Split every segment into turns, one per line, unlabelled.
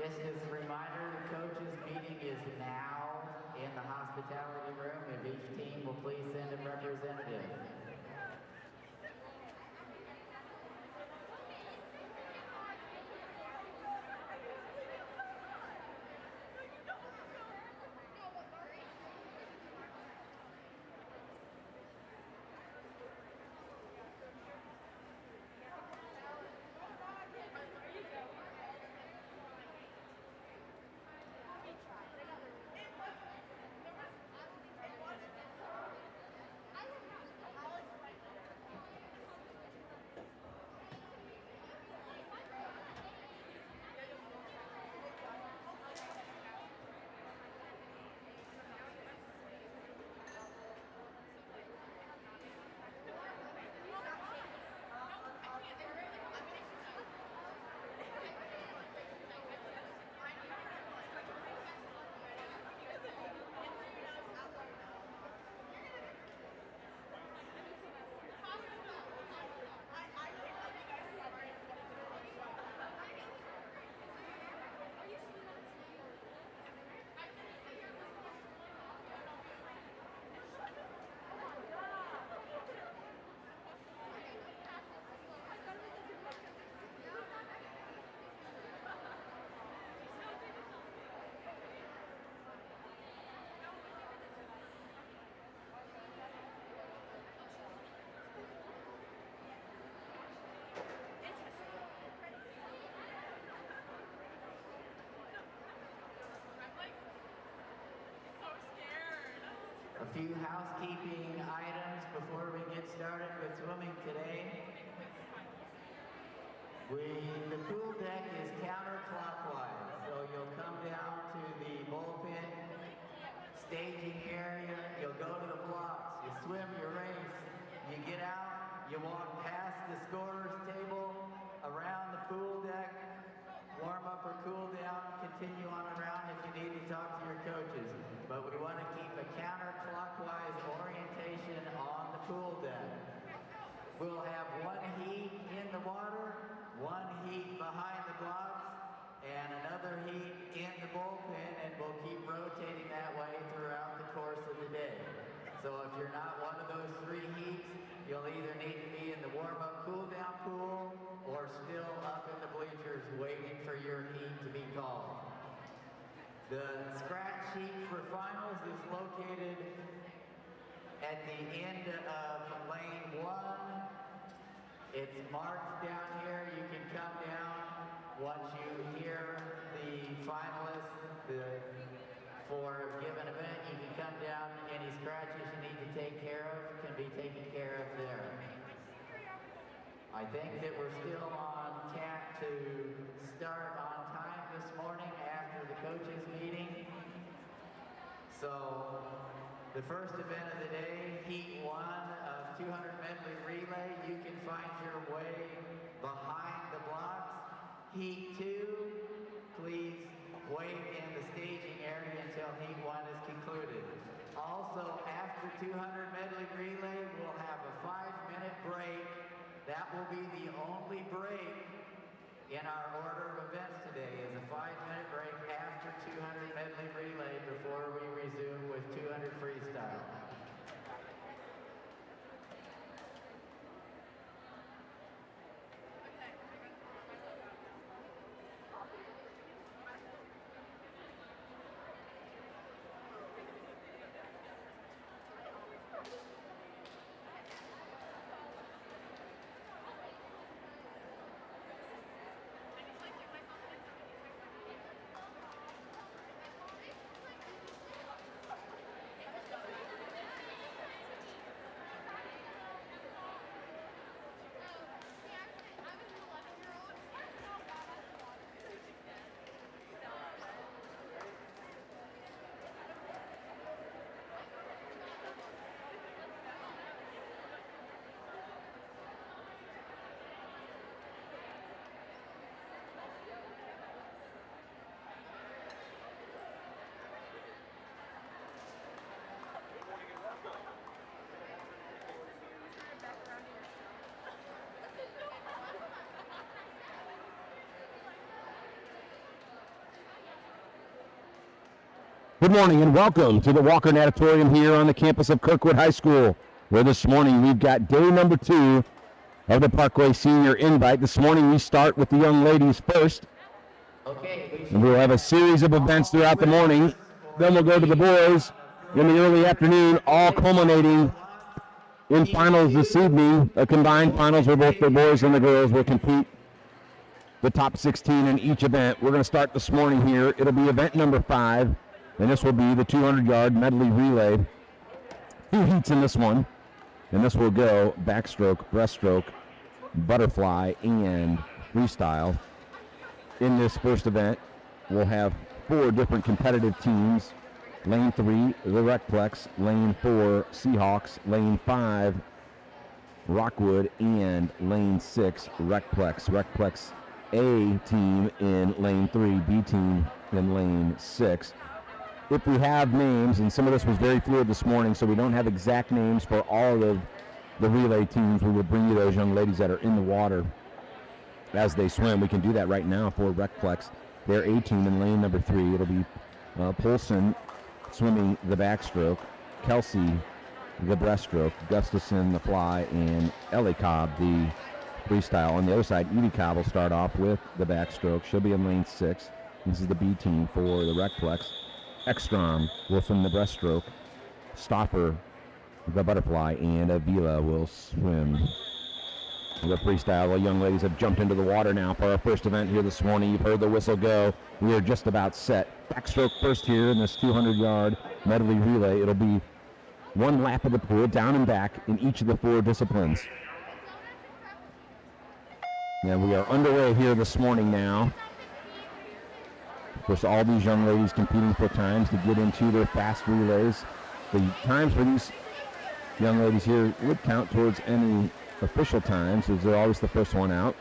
Just as a reminder, the coaches meeting is now in the hospitality room. If each team will please send a representative. A few housekeeping items before we get started with swimming today. The pool deck is counterclockwise, so you'll come down to the bullpen staging area, you'll go to the blocks, you swim your race, you get out, you walk past the scorer's table, around the pool deck, warm up or cool down, continue on around if you need to talk to your coaches. But we want to keep a counterclockwise orientation on the pool deck. We'll have one heat in the water, one heat behind the blocks, and another heat in the bullpen, and we'll keep rotating that way throughout the course of the day. So if you're not one of those three heats, you'll either need to be in the warm-up cool-down pool or still up in the bleachers waiting for your heat to be called. The scratch sheet for finals is located at the end of lane 1. It's marked down here. You can come down once you hear the finalists for a given event. You can come down. Any scratches you need to take care of can be taken care of there. I think that we're still on tap to start on time this morning after the coaches meeting. So the first event of the day, Heat 1 of 200 medley relay, you can find your way behind the blocks. Heat 2, please wait in the staging area until Heat 1 is concluded. Also, after 200 medley relay, we'll have a 5-minute break. That will be the only break in our order of events today, is a 5-minute break after 200 medley relay before we resume with 200 freestyle.
I just like to give myself Good morning and welcome to the Walker Natatorium here on the campus of Kirkwood High School, where this morning we've got day number 2 of the Parkway Senior Invite. This morning we start with the young ladies first, and we'll have a series of events throughout the morning. Then we'll go to the boys in the early afternoon, all culminating in finals this evening, a combined finals where both the boys and the girls will compete the top 16 in each event. We're going to start this morning here. It'll be event number 5. And this will be the 200-yard medley relay. 2 heats in this one. And this will go backstroke, breaststroke, butterfly, and freestyle. In this first event, we'll have 4 different competitive teams. Lane 3, the Recplex. Lane 4, Seahawks. Lane 5, Rockwood. And Lane 6, Recplex. Recplex A team in lane 3, B team in lane 6. If we have names, and some of this was very fluid this morning, so we don't have exact names for all of the relay teams, we will bring you those young ladies that are in the water as they swim. We can do that right now for Recplex. Their A team in lane number 3. It'll be Polson swimming the backstroke, Kelsey the breaststroke, Gustafson the fly, and Ellie Cobb the freestyle. On the other side, Edie Cobb will start off with the backstroke. She'll be in lane 6. This is the B team for the Recplex. Ekstrom will swim the breaststroke. Stoffer the butterfly, and Avila will swim the freestyle. The young ladies have jumped into the water now for our first event here this morning. You've heard the whistle go. We are just about set. Backstroke first here in this 200-yard medley relay. It'll be 1 lap of the pool, down and back in each of the 4 disciplines. And we are underway here this morning now. Of course, all these young ladies competing for times to get into their fast relays. The times for these young ladies here would count towards any official times, as they're always the first one out.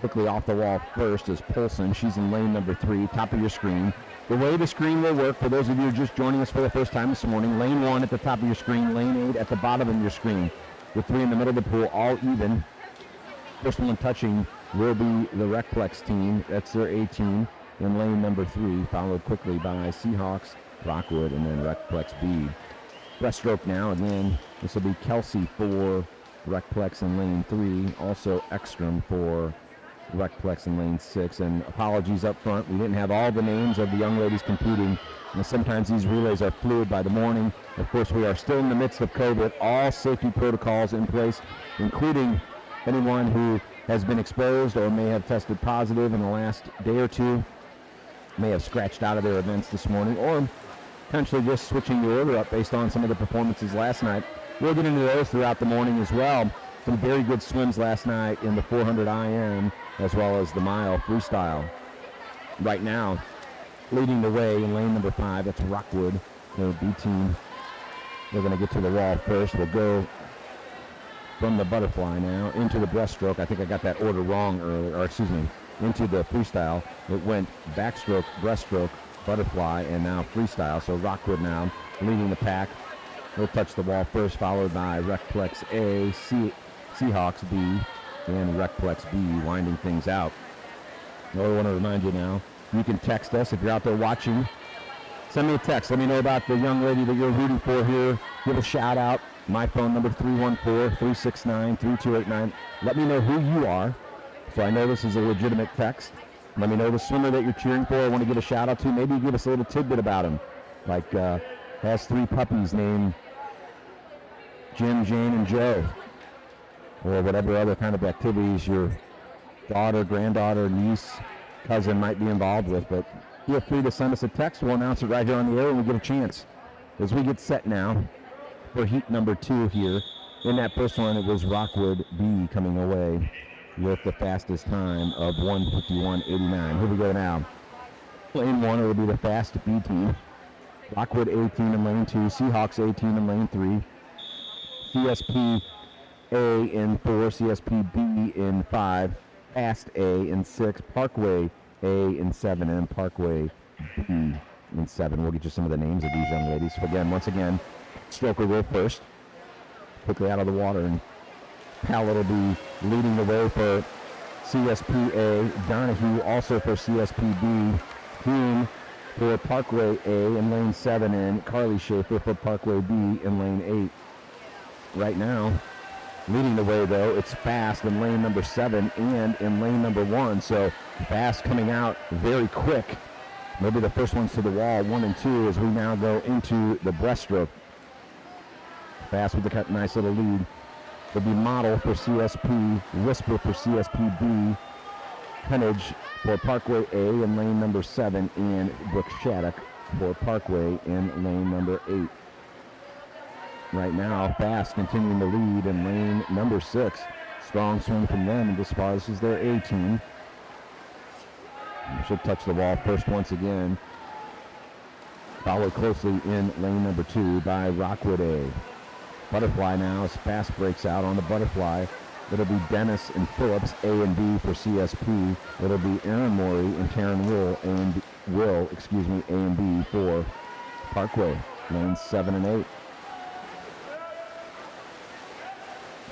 Quickly off the wall first is Polson. She's in lane number 3, top of your screen. The way the screen will work, for those of you just joining us for the first time this morning, lane 1 at the top of your screen, lane 8 at the bottom of your screen. The 3 in the middle of the pool, all even. First one touching will be the Recplex team. That's their A team in lane number 3, followed quickly by Seahawks, Rockwood, and then Recplex B. Breaststroke now, again, this will be Kelsey for Recplex in lane 3, also Ekstrom for Recplex in lane 6. And apologies up front, we didn't have all the names of the young ladies competing, and sometimes these relays are fluid by the morning. Of course, we are still in the midst of COVID, all safety protocols in place, including anyone who has been exposed or may have tested positive in the last day or 2. May have scratched out of their events this morning, or potentially just switching the order up based on some of the performances last night. We'll get into those throughout the morning as well. Some very good swims last night in the 400 IM as well as the mile freestyle. Right now, leading the way in lane number 5, that's Rockwood, their B team. They're going to get to the wall first. We'll go from the butterfly now into the breaststroke. I think I got that order wrong earlier, or excuse me, into the freestyle. It went backstroke, breaststroke, butterfly, and now freestyle. So Rockwood now leading the pack. They'll touch the wall first, followed by Recplex A, Seahawks B, and Recplex B winding things out. I want to remind you now, you can text us if you're out there watching. Send me a text. Let me know about the young lady that you're rooting for here. Give a shout out. My phone number 314-369-3289. Let me know who you are, so I know this is a legitimate text. Let me know the swimmer that you're cheering for. I want to give a shout out to. Maybe give us a little tidbit about him, like has 3 puppies named Jim, Jane, and Joe, or whatever other kind of activities your daughter, granddaughter, niece, cousin might be involved with. But feel free to send us a text. We'll announce it right here on the air when we get a chance. As we get set now for heat number 2 here. In that first one, it was Rockwood B coming away with the fastest time of 1:51.89. Here we go now. Lane 1, it'll be the fast B team. Rockwood A team in lane 2, Seahawks A team in lane 3, CSP A in 4, CSP B in 5, Fast A in 6, Parkway A in 7, and Parkway B in 7. We'll get you some of the names of these young ladies. Again, once again, Stroker will first, quickly out of the water, and Pallett will be leading the way for CSP A, Donahue also for CSP B, Kuhn for Parkway A in lane 7 and Carly Schaefer for Parkway B in lane 8. Right now, leading the way though, it's Fast in lane number 7 and in lane number 1. So Fast coming out very quick. Maybe the first ones to the wall, 1 and 2, as we now go into the breaststroke. Fast with a nice little lead. It'll be Model for CSP, Whisper for CSP-B, Pennage for Parkway A in lane number 7, and Brooke Shattuck for Parkway in lane number 8. Right now, Fast continuing the lead in lane number 6. Strong swing from them, and as far as their A team. Should touch the wall first once again. Followed closely in lane number 2 by Rockwood A. Butterfly now as Fast breaks out on the butterfly. It'll be Dennis and Phillips, A and B for CSP. It'll be Aaron Morey and Taryn Will, A and B for Parkway, lanes 7 and 8.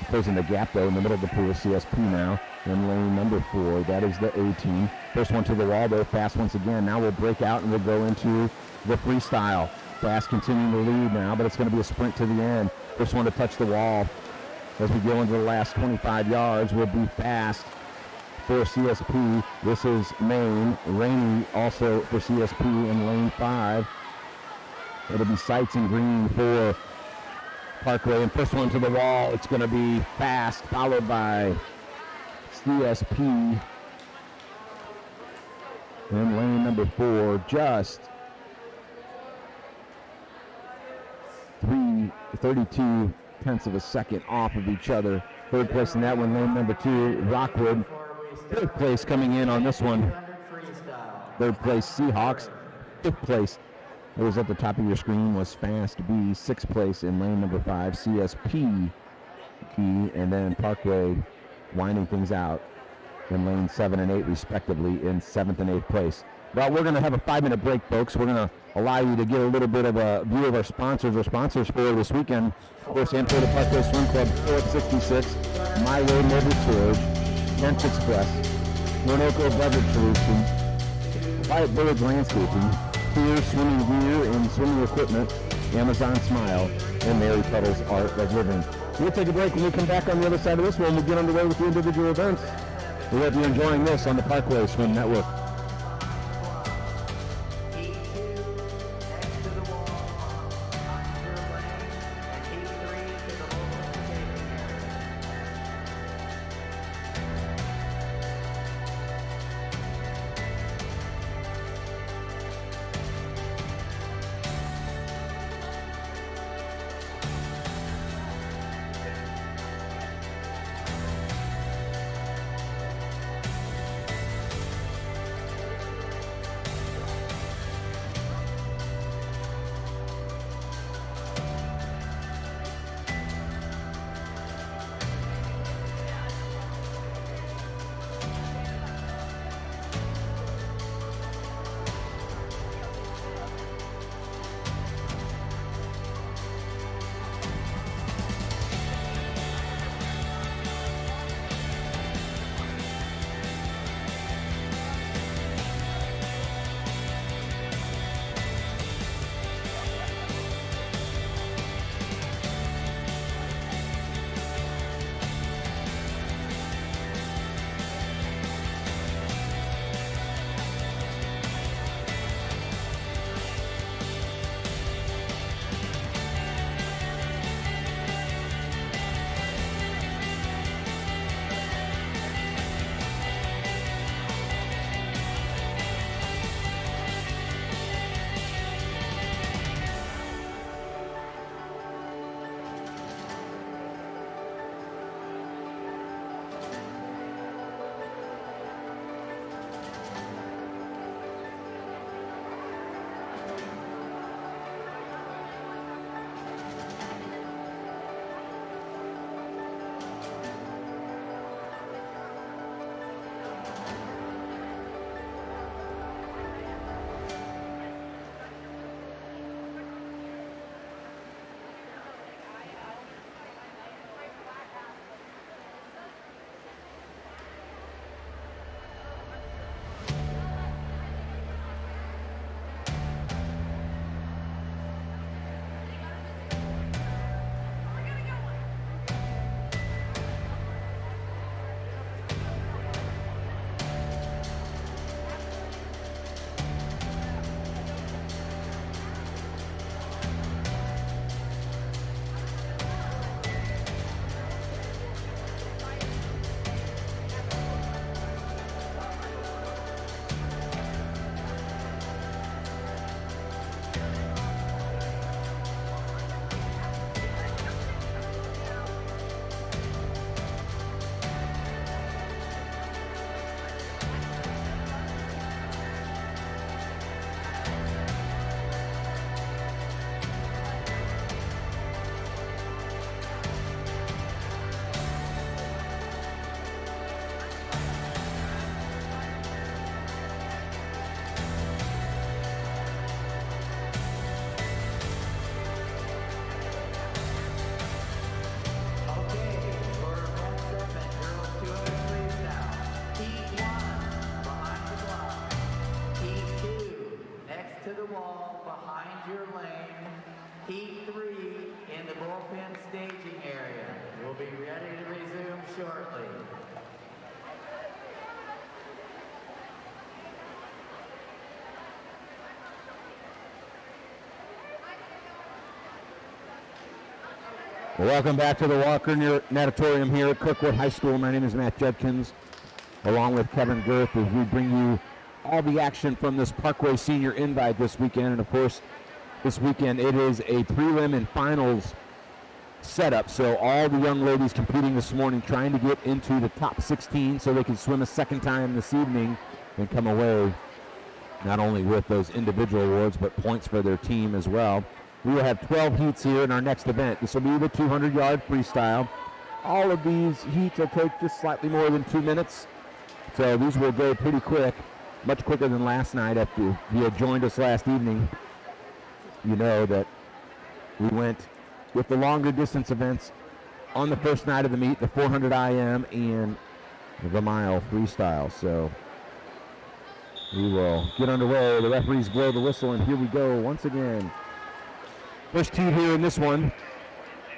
Closing the gap though in the middle of the pool, CSP now in lane number 4. That is the A team. First one to the wall though, Fast once again. Now we'll break out and we'll go into the freestyle. Fast continuing the lead now, but it's going to be a sprint to the end. First one to touch the wall as we go into the last 25 yards will be Fast for CSP. This is Maine. Rainey also for CSP in lane 5. It'll be Sights and Green for Parkway. And first one to the wall, it's going to be Fast, followed by CSP in lane number 4. Just 32 tenths of a second off of each other. Third place in that one, lane number 2, Rockwood. Third place coming in on this one. Third place, Seahawks. Fifth place, it was at the top of your screen, was Fast B. Sixth place in lane number 5, CSP. And then Parkway winding things out in lane 7 and 8 respectively in 7th and 8th place. Well, we're going to have a 5-minute break, folks. We're going to allow you to get a little bit of a view of our sponsors for this weekend. Of course, Amphora Parkway Swim Club, 466, My Way Mobile Storage, Kent Express, Nornoco Beverage Solutions, Quiet Village Landscaping, Clear Swimming Gear and Swimming Equipment, Amazon Smile, and Mary Puddle's Art of Living. We'll take a break. When we come back on the other side of this one, we'll get underway with the individual events. We hope you're enjoying this on the Parkway Swim Network.
behind your lane. Heat 3 in the bullpen staging area. We'll be ready to resume shortly.
Welcome back to the Walker Natatorium here at Kirkwood High School. My name is Matt Judkins, along with Kevin Girth, as we bring you all the action from this Parkway Senior Invite this weekend. And of course, this weekend it is a prelim and finals setup. So all the young ladies competing this morning trying to get into the top 16 so they can swim a second time this evening and come away not only with those individual awards but points for their team as well. We will have 12 heats here in our next event. This will be the 200-yard freestyle. All of these heats will take just slightly more than 2 minutes. So these will go pretty quick, much quicker than last night. If you had joined us last evening, you know that we went with the longer distance events on the first night of the meet, the 400 IM and the mile freestyle. So we will get underway. The referees blow the whistle, and here we go once again. First heat here in this one,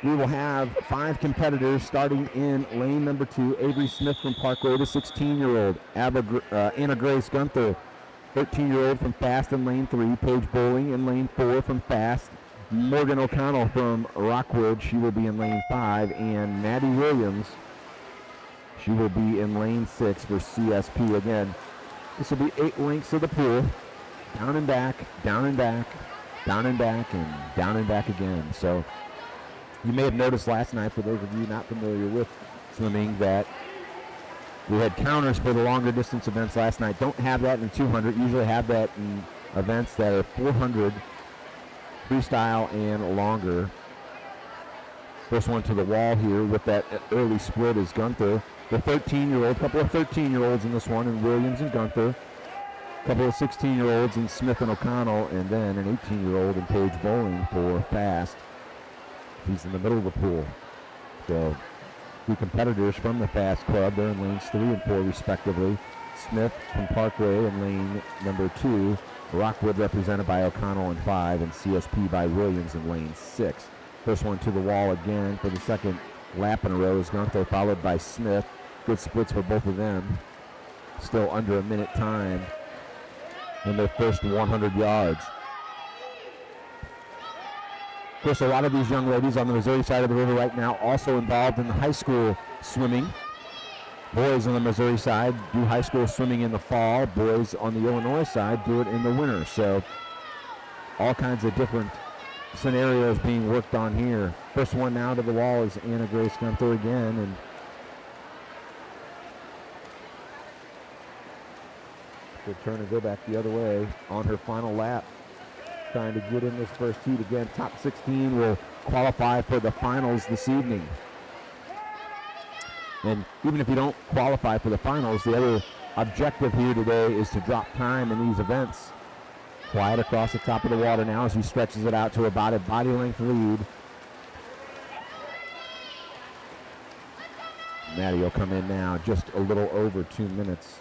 we will have 5 competitors starting in lane number 2. Avery Smith from Parkway, the 16-year-old. Anna Grace Gunther, 13-year-old from Fast in lane 3. Paige Bowling in lane 4 from Fast. Morgan O'Connell from Rockwood, she will be in lane 5. And Maddie Williams, she will be in lane 6 for CSP. Again, this will be 8 lengths of the pool. Down and back, down and back, down and back, and down and back again. So you may have noticed last night, for those of you not familiar with swimming, that we had counters for the longer distance events last night. Don't have that in 200. Usually have that in events that are 400 freestyle and longer. First one to the wall here with that early split is Gunther, the 13-year-old. Couple of 13-year-olds in this one, and Williams and Gunther. Couple of 16-year-olds in Smith and O'Connell, and then an 18-year-old in Paige Bowling for Fast. He's in the middle of the pool. So 2 competitors from the Fast Club. They're in lanes 3 and 4 respectively. Smith from Parkway in lane number 2. Rockwood represented by O'Connell in 5, and CSP by Williams in lane 6. First one to the wall again for the second lap in a row is Gunther, followed by Smith. Good splits for both of them. Still under a minute time in their first 100 yards. Of course, a lot of these young ladies on the Missouri side of the river right now also involved in the high school swimming. Boys on the Missouri side do high school swimming in the fall. Boys on the Illinois side do it in the winter. So all kinds of different scenarios being worked on here. First one now to the wall is Anna Grace Gunther again, and she'll turn and go back the other way on her final lap, trying to get in this first heat. Again, top 16 will qualify for the finals this evening. And even if you don't qualify for the finals, the other objective here today is to drop time in these events. Quiet across the top of the water now as he stretches it out to about a body length lead. Maddie will come in now, just a little over 2 minutes.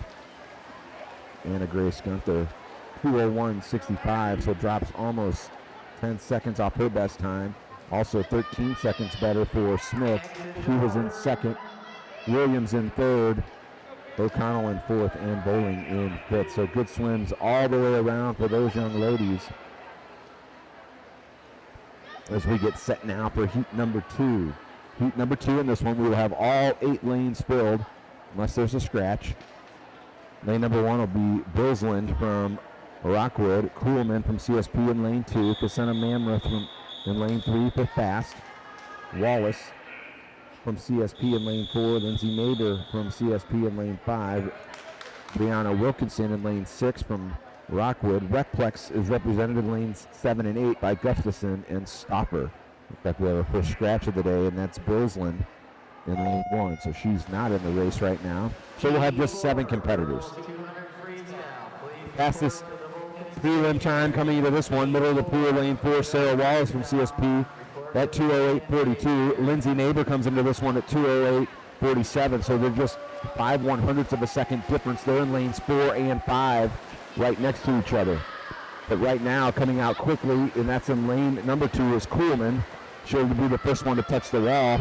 Anna Grace Gunther, 2:01.65, so drops almost 10 seconds off her best time. Also 13 seconds better for Smith, who was in second. Williams in third, O'Connell in fourth, and Bowling in fifth. So good swims all the way around for those young ladies. As we get set now for heat number 2. Heat number 2 in this one, we will have all 8 lanes filled, unless there's a scratch. Lane number 1 will be Billsland from Rockwood, Kuhlman from CSP in lane 2, Cassena Mammoth in lane 3 for Fast, Wallace from CSP in lane 4, Lindsay Neighbor from CSP in lane 5, Brianna Wilkinson in lane 6 from Rockwood. Recplex is represented in lanes 7 and 8 by Gustafson and Stopper. In fact, we have our first scratch of the day, and that's Billsland in lane 1, so she's not in the race right now. So we'll have just 7 competitors. Fastest prelim time coming into this one, middle of the pool, lane 4, Sarah Wallace from CSP at 2:08.42. Lindsay Neighbor comes into this one at 2:08.47, so they're just 5/100ths of a second difference. They're in lanes 4 and 5 right next to each other. But right now, coming out quickly, and that's in lane number 2 is Kuhlman. She'll be the first one to touch the wall.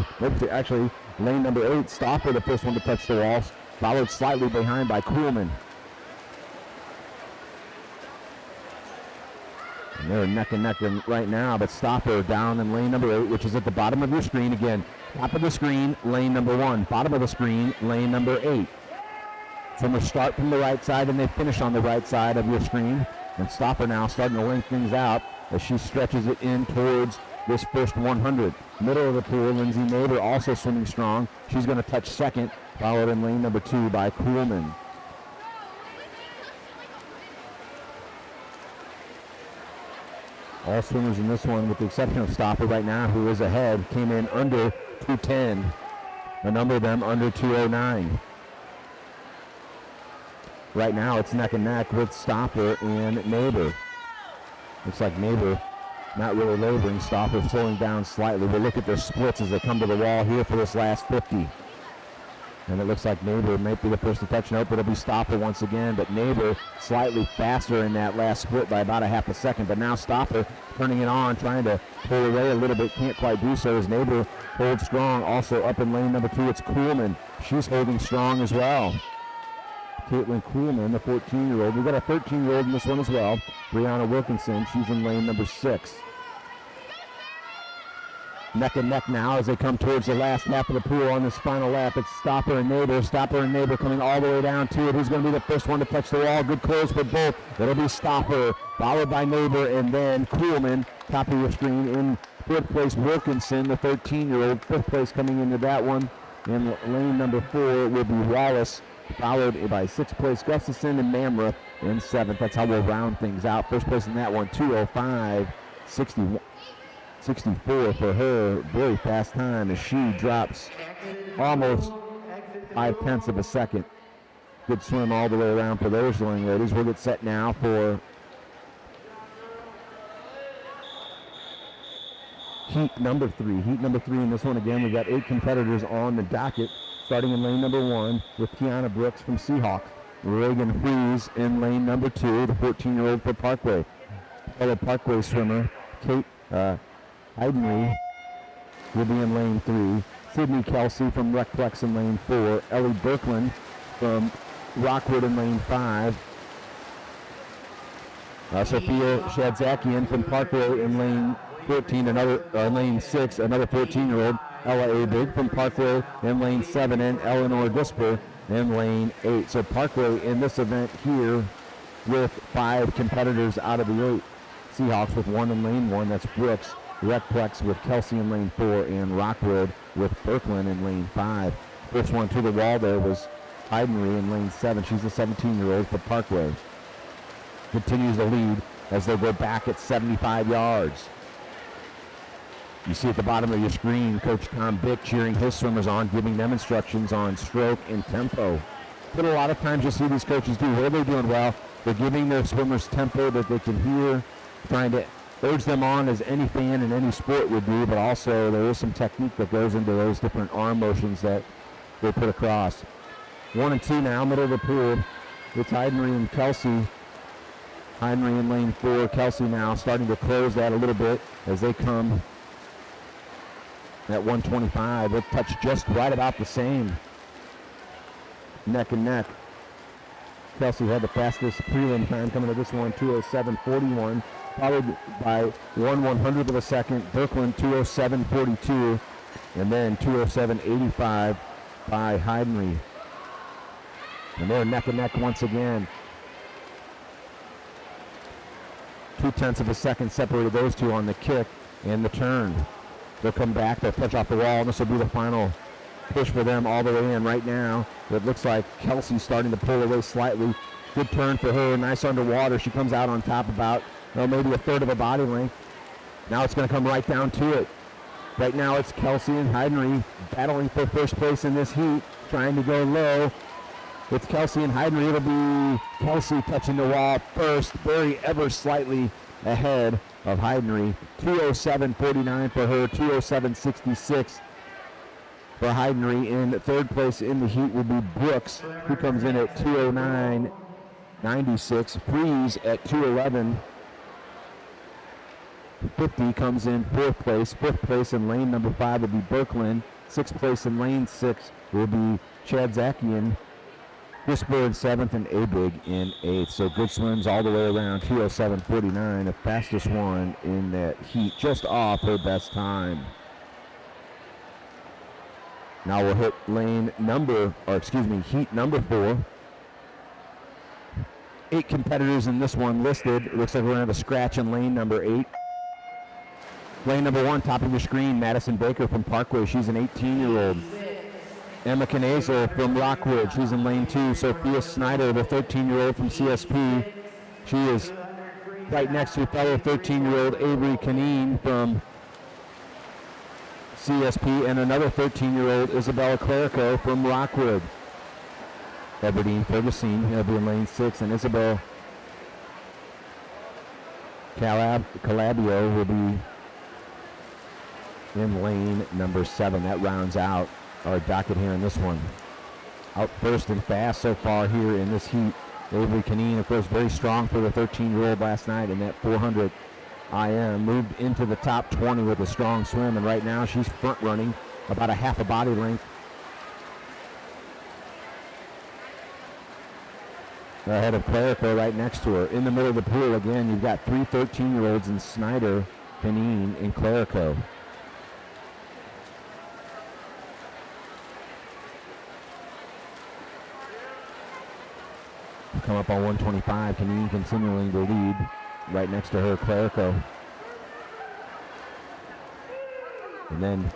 Actually, lane number 8, Stoffer, the first one to touch the wall, followed slightly behind by Kuhlman. And they're neck and neck right now, but Stoffer down in lane number 8, which is at the bottom of your screen again. Top of the screen, lane number 1. Bottom of the screen, lane number 8. From the start from the right side, and they finish on the right side of your screen. And Stoffer now starting to link things out as she stretches it in towards this first 100. Middle of the pool, Lindsay Neighbor also swimming strong. She's going to touch second, followed in lane number 2 by Kuhlman. All swimmers in this one, with the exception of Stoffer right now, who is ahead, came in under 210. A number of them under 209. Right now it's neck and neck with Stoffer and Neighbor. Looks like Neighbor not really laboring. Stoffer slowing down slightly. But look at their splits as they come to the wall here for this last 50. And it looks like Neighbor might be the first to touch. Nope, it'll be Stoffer once again. But Neighbor slightly faster in that last split by about a half a second. But now Stoffer turning it on, trying to pull away a little bit. Can't quite do so as Neighbor holds strong. Also up in lane number 2, it's Kuhlman. She's holding strong as well. Caitlin Kuhlman, the 14-year-old. We've got a 13-year-old in this one as well. Brianna Wilkinson, she's in lane number 6. Neck and neck now as they come towards the last lap of the pool on this final lap. It's Stoffer and Neighbor. Stoffer and Neighbor coming all the way down to it. Who's going to be the first one to touch the wall? Good close for both. It'll be Stoffer, followed by Neighbor, and then Kuhlman. Top of your screen in 4th place, Wilkinson, the 13-year-old. 5th place coming into that one. In lane number 4 will be Wallace, followed by 6th place Gustafson and Mamra in 7th. That's how we'll round things out. First place in that one, 2:05.64 for her. Very fast time as she drops almost 0.5 of a second. Good swim all the way around for those young ladies. We'll get set now for heat number 3. Heat number 3 in this one again. We've got 8 competitors on the docket. Starting in lane number 1 with Kiana Brooks from Seahawks. Reagan Fries in lane number 2, the 14-year-old for Parkway. Fellow Parkway swimmer Kate Heidenreich will be in lane 3. Sydney Kelsey from Recplex in lane 4. Ellie Birkland from Rockwood in lane 5. Sophia Shadzakian from Parkway in lane 14, lane 6, another 14-year-old. Ella Abig from Parkway in lane 7, and Eleanor Disper in lane 8. So Parkway in this event here with 5 competitors out of the 8. Seahawks with 1 in lane 1, that's Brooks. Recplex with Kelsey in lane 4, and Rockwood with Birkland in lane 5. First one to the wall there was Heidenreich in lane 7. She's a 17-year-old for Parkway. Continues to lead as they go back at 75 yards. You see at the bottom of your screen, Coach Tom Bick cheering his swimmers on, giving them instructions on stroke and tempo. But a lot of times you see these coaches do. What are they doing? Well, they're giving their swimmers tempo that they can hear, trying to urge them on as any fan in any sport would do, but also there is some technique that goes into those different arm motions that they put across. 1 and 2 now, middle of the pool. It's Heidenreich and Kelsey. Heidenreich in lane 4. Kelsey now starting to close that a little bit as they come at 125. They'll touch just right about the same. Neck and neck. Kelsey had the fastest prelim time coming to this one, 2:07.41, followed by 1/100th of a second. Birkland 2:07.42, and then 2:07.85 by Heidenreich. And they're neck and neck once again. 0.2 of a second separated those two on the kick and the turn. They'll come back, they'll touch off the wall, and this will be the final push for them all the way in right now. It looks like Kelsey's starting to pull away slightly. Good turn for her, nice underwater. She comes out on top about maybe 1/3 of a body length. Now it's going to come right down to it. Right now it's Kelsey and Heidenreich battling for first place in this heat, trying to go low. It's Kelsey and Heidenreich. It'll be Kelsey touching the wall first, very ever slightly ahead of Heidenreich. 2:07.49 for her, 2:07.66 for Heidenreich. In 3rd place in the heat will be Brooks, who comes in at 2:09.96. Freeze at 2:11. 50 comes in 4th place. 5th place in lane number 5 will be Berkland. 6th place in lane 6 will be Chad Zakian. Whisper in 7th and Abig in 8th. So good swims all the way around. 2:07.49, the fastest one in that heat, just off her best time. Now we'll hit heat number 4. 8 competitors in this one listed. It looks like we're going to have a scratch in lane number 8. Lane number 1, top of your screen, Madison Baker from Parkway. She's an 18-year-old. Emma Knazel from Rockwood. She's in lane 2. Sophia Snyder, the 13-year-old from CSP. She is right next to fellow 13-year-old Avery Canine from CSP, and another 13-year-old Isabella Clerico from Rockwood. Everdeen Ferguson will be in lane 6, and Isabel Calabio will be in lane number 7. That rounds out our docket here in this one. Out first and fast so far here in this heat. Avery Canine, of course, very strong for the 13-year-old last night in that 400 IM. Moved into the top 20 with a strong swim, and right now she's front running about a half a body length ahead of Clerico right next to her. In the middle of the pool again, you've got 3 13-year-olds in Snyder, Canine, and Clerico. Come up on 125, Canine continuing to lead. Right next to her, Clerico. And then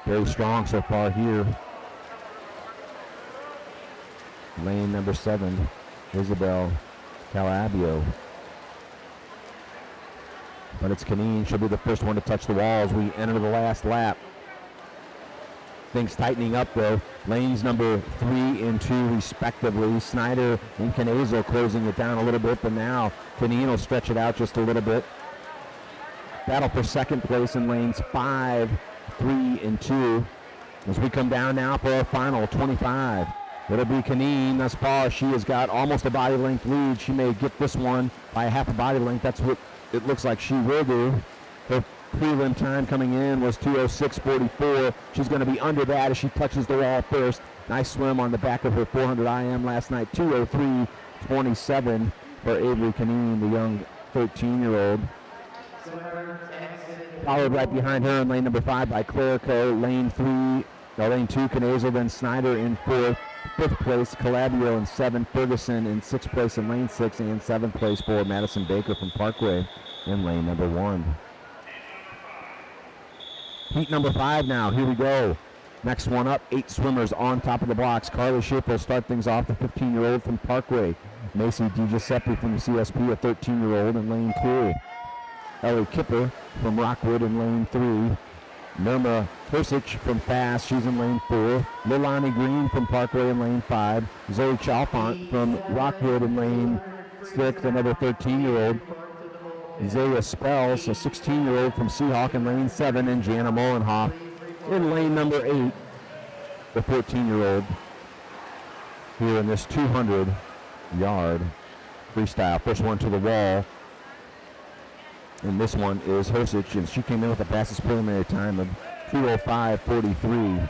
very strong so far here. Lane number 7, Isabel Calabio. But it's Canine. She'll be the first one to touch the wall as we enter the last lap. Things tightening up though. Lanes number 3 and 2 respectively. Snyder and Knazel closing it down a little bit, but now Canine will stretch it out just a little bit. Battle for second place in lanes 5, 3, and 2. As we come down now for our final 25. It'll be Canine thus far. She has got almost a body length lead. She may get this one by a half a body length. That's what it looks like she will do. Her prelim time coming in was 2:06.44. She's going to be under that as she touches the wall first. Nice swim on the back of her 400 IM last night. 2:03.27 for Avery Canine, the young 13-year-old. Followed right behind her in lane number 5 by Clerico. Lane 2, Knazel, then Snyder in 4th. 5th place, Calabio in 7th. Ferguson in 6th place in lane 6, and 7th place for Madison Baker from Parkway in lane number 1. Heat number 5 now. Here we go. Next one up, 8 swimmers on top of the blocks. Carly Schiff will start things off, the 15-year-old from Parkway. Macy DiGiuseppe from CSP, a 13-year-old in lane 2. Ellie Kipper from Rockwood in lane 3. Norma Persic from Fast, she's in lane 4. Lilani Green from Parkway in lane 5. Zoe Chalfont from Rockwood in lane 6, another 13-year-old. Zaya Spells, a 16-year-old from Seahawk in lane 7, and Jana Molenhoff in lane number 8, the 14-year-old here in this 200-yard freestyle. First one to the wall, and this one is Hosich, and she came in with the fastest preliminary time of 2:05.43.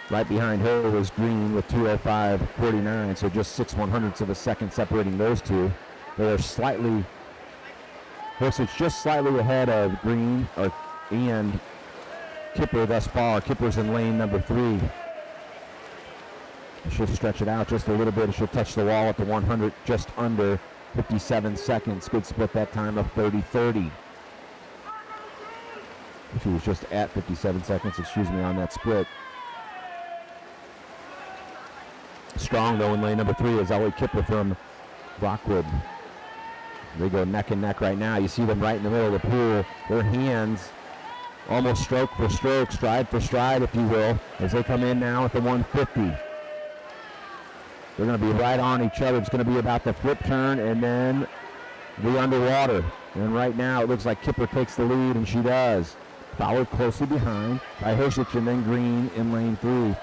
Right behind her was Green with 2:05.49, so just 6/100ths of a second separating those two. They are slightly, Hosich just slightly ahead of Green and Kipper thus far. Kipper's in lane number 3. She'll stretch it out just a little bit. She'll touch the wall at the 100, just under 57 seconds. Good split that time of 30:30. She was just at 57 seconds, on that split. Strong though in lane number 3 is Ellie Kipper from Rockwood. They go neck and neck right now. You see them right in the middle of the pool. Their hands almost stroke for stroke, stride for stride, if you will, as they come in now at the 150. They're going to be right on each other. It's going to be about the flip turn and then the underwater. And right now it looks like Kipper takes the lead, and she does. Followed closely behind by Hosich and then Green in lane 3.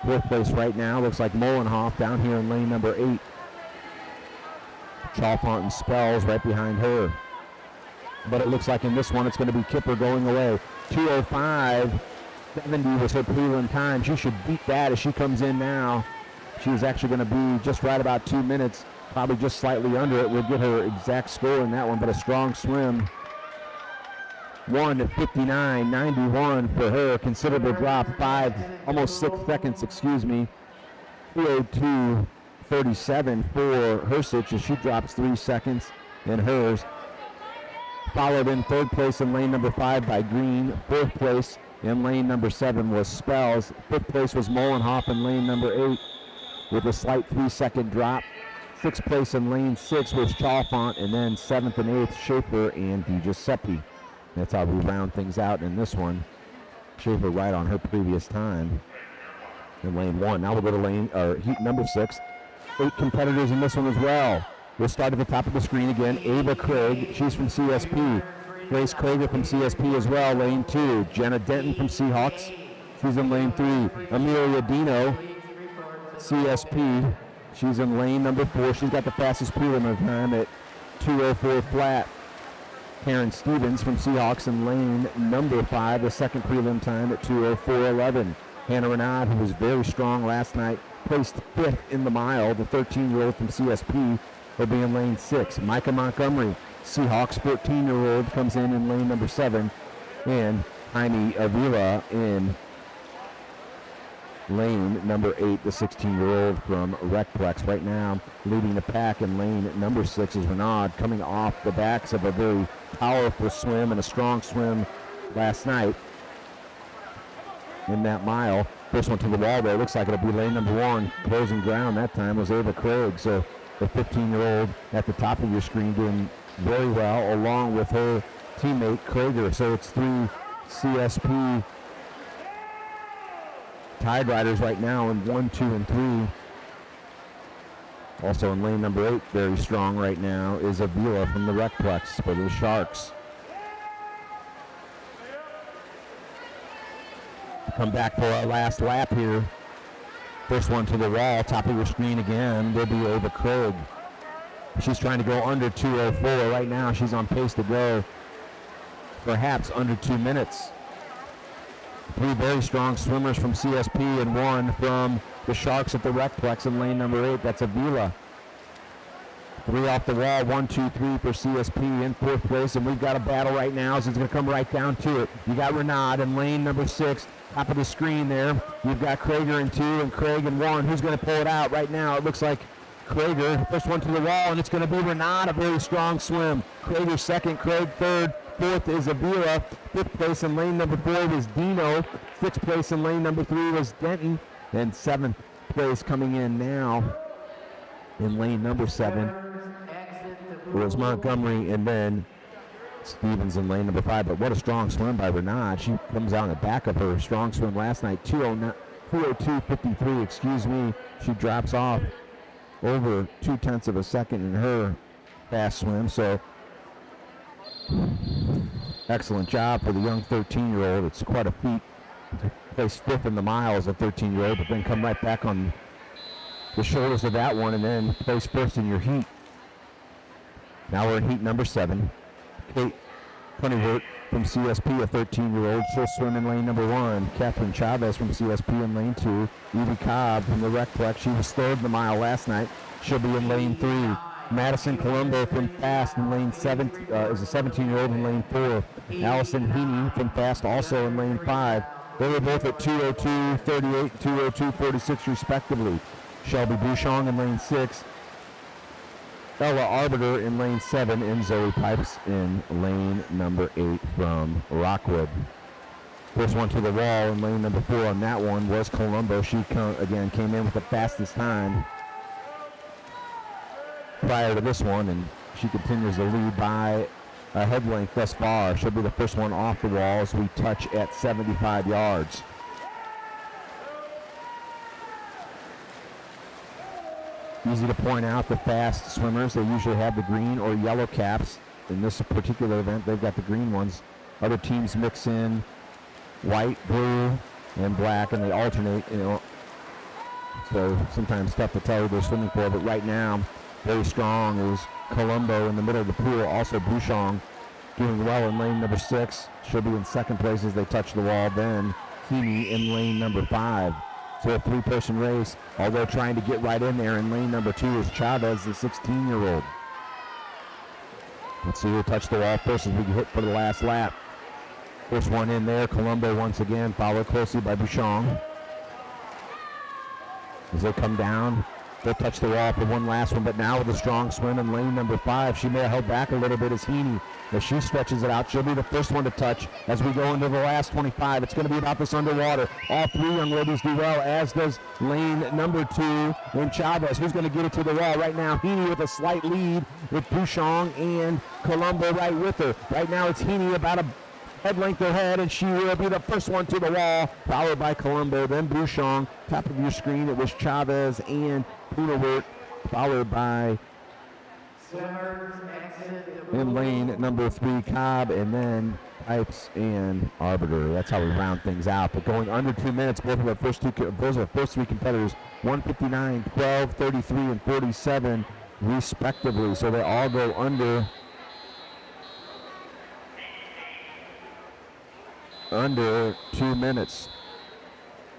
4th place right now looks like Molenhoff down here in lane number 8. Chalfont and Spells right behind her. But it looks like in this one it's going to be Kipper going away. 2:05.70 was her prelim time. She should beat that as she comes in now. She's actually going to be just right about 2 minutes, probably just slightly under it. We'll get her exact score in that one, but a strong swim. 1:59.91 for her. Considerable drop. Almost 6 seconds, 2:02.37 for Hersich as she drops 3 seconds in hers. Followed in third place in lane number 5 by Green. Fourth place in lane number 7 was Spells. Fifth place was Molenhoff in lane number 8 with a slight 3-second drop. Sixth place in lane 6 was Chalfont, and then 7th and 8th Schaefer and DiGiuseppe. That's how we round things out in this one. Schaefer right on her previous time in lane 1. Now we'll go to heat number 6. 8 competitors in this one as well. We'll start at the top of the screen again. Ava Craig, she's from CSP. Grace Krager from CSP as well, lane 2. Jenna Denton from Seahawks, she's in lane 3. Amelia Dino, CSP, she's in lane number 4. She's got the fastest prelim time at 2:04 flat. Karen Stevens from Seahawks in lane number 5, the second prelim time at 2:04.11. Hannah Renaud, who was very strong last night, placed 5th in the mile. The 13-year-old from CSP will be in lane 6. Micah Montgomery, Seahawks 14-year-old, comes in lane number 7. And Jaime Avila in lane number 8, the 16-year-old from Recplex. Right now, leading the pack in lane number 6 is Renaud, coming off the backs of a very powerful swim and a strong swim last night in that mile. First one to the wall there. Looks like it'll be lane number 1. Closing ground that time was Ava Craig. So the 15-year-old at the top of your screen doing very well, along with her teammate Krager. So it's 3 CSP Tide Riders right now in 1, 2, and 3. Also in lane number 8, very strong right now, is Avila from the Recplex for the Sharks. Come back for our last lap here. First one to the wall, top of your screen again, will be Ava Craig. She's trying to go under 2:04 right now. She's on pace to go perhaps under 2 minutes. 3 very strong swimmers from CSP and 1 from the Sharks at the Recplex in lane number 8. That's Avila. 3 off the wall, 1, 2, 3 for CSP in 4th place, and we've got a battle right now, so it's going to come right down to it. You got Renaud in lane number 6, top of the screen there. You've got Krager in 2 and Craig in 1. Who's going to pull it out right now? It looks like Krager, first one to the wall, and it's going to be Renaud, a very strong swim. Krager second, Craig third. 4th is Avila. 5th place in lane number 4 was Dino. 6th place in lane number 3 was Denton. And 7th place coming in now in lane number 7 was Montgomery, and then Stevens in lane number 5. But what a strong swim by Renaud. She comes out on the back of her strong swim last night. 2:02.53, She drops off over 0.2 of a second in her fast swim. So excellent job for the young 13-year-old. It's quite a feat to place 5th in the mile as a 13-year-old, but then come right back on the shoulders of that one and then place 1st in your heat. Now we're in heat number 7. Kate Cunningworth from CSP, a 13-year-old. She'll swim in lane number 1. Catherine Chavez from CSP in lane 2. Evie Cobb from the Recplex. She was 3rd in the mile last night. She'll be in lane 3. Madison Colombo from Fast in lane 7 is a 17-year-old in lane 4. Allison Heaney from Fast also in lane 5. They were both at 2:02.38 and 2:02.46 respectively. Shelby Bouchon in lane 6. Ella Arbiter in lane 7, and Zoe Pipes in lane number 8 from Rockwood. First one to the wall in lane number 4 on that one was Colombo. She again came in with the fastest time prior to this one, and she continues to lead by a head length thus far. She'll be the first one off the wall as we touch at 75 yards. Easy to point out, the fast swimmers, they usually have the green or yellow caps. In this particular event, they've got the green ones. Other teams mix in white, blue, and black, and they alternate, So sometimes tough to tell who they're swimming for, but right now Very strong is Colombo in the middle of the pool. Also Bouchon doing well in lane number 6. She'll be in second place as they touch the wall. Then Heaney in lane number 5. So a 3-person race, although trying to get right in there in lane number 2 is Chavez, the 16-year-old. Let's see who touched the wall first as we hit for the last lap. First one in there, Colombo once again, followed closely by Bouchon. As they come down, they'll touch the wall for one last one, but now with a strong swim in lane number 5, she may have held back a little bit as Heaney. As she stretches it out, she'll be the first one to touch as we go into the last 25. It's going to be about this underwater. All 3 young ladies do well, as does lane number 2 in Chavez. Who's going to get it to the wall right now? Heaney with a slight lead with Bouchon and Colombo right with her. Right now it's Heaney about a head length ahead, and she will be the first one to the wall, followed by Colombo, then Bouchon. Top of your screen, it was Chavez and Punawert, followed by in lane number 3, Cobb, and then Pipes and Arbiter. That's how we round things out. But going under 2 minutes, both of our first 3 competitors, 159, 12, 33, and 47, respectively. So they all go under 2 minutes.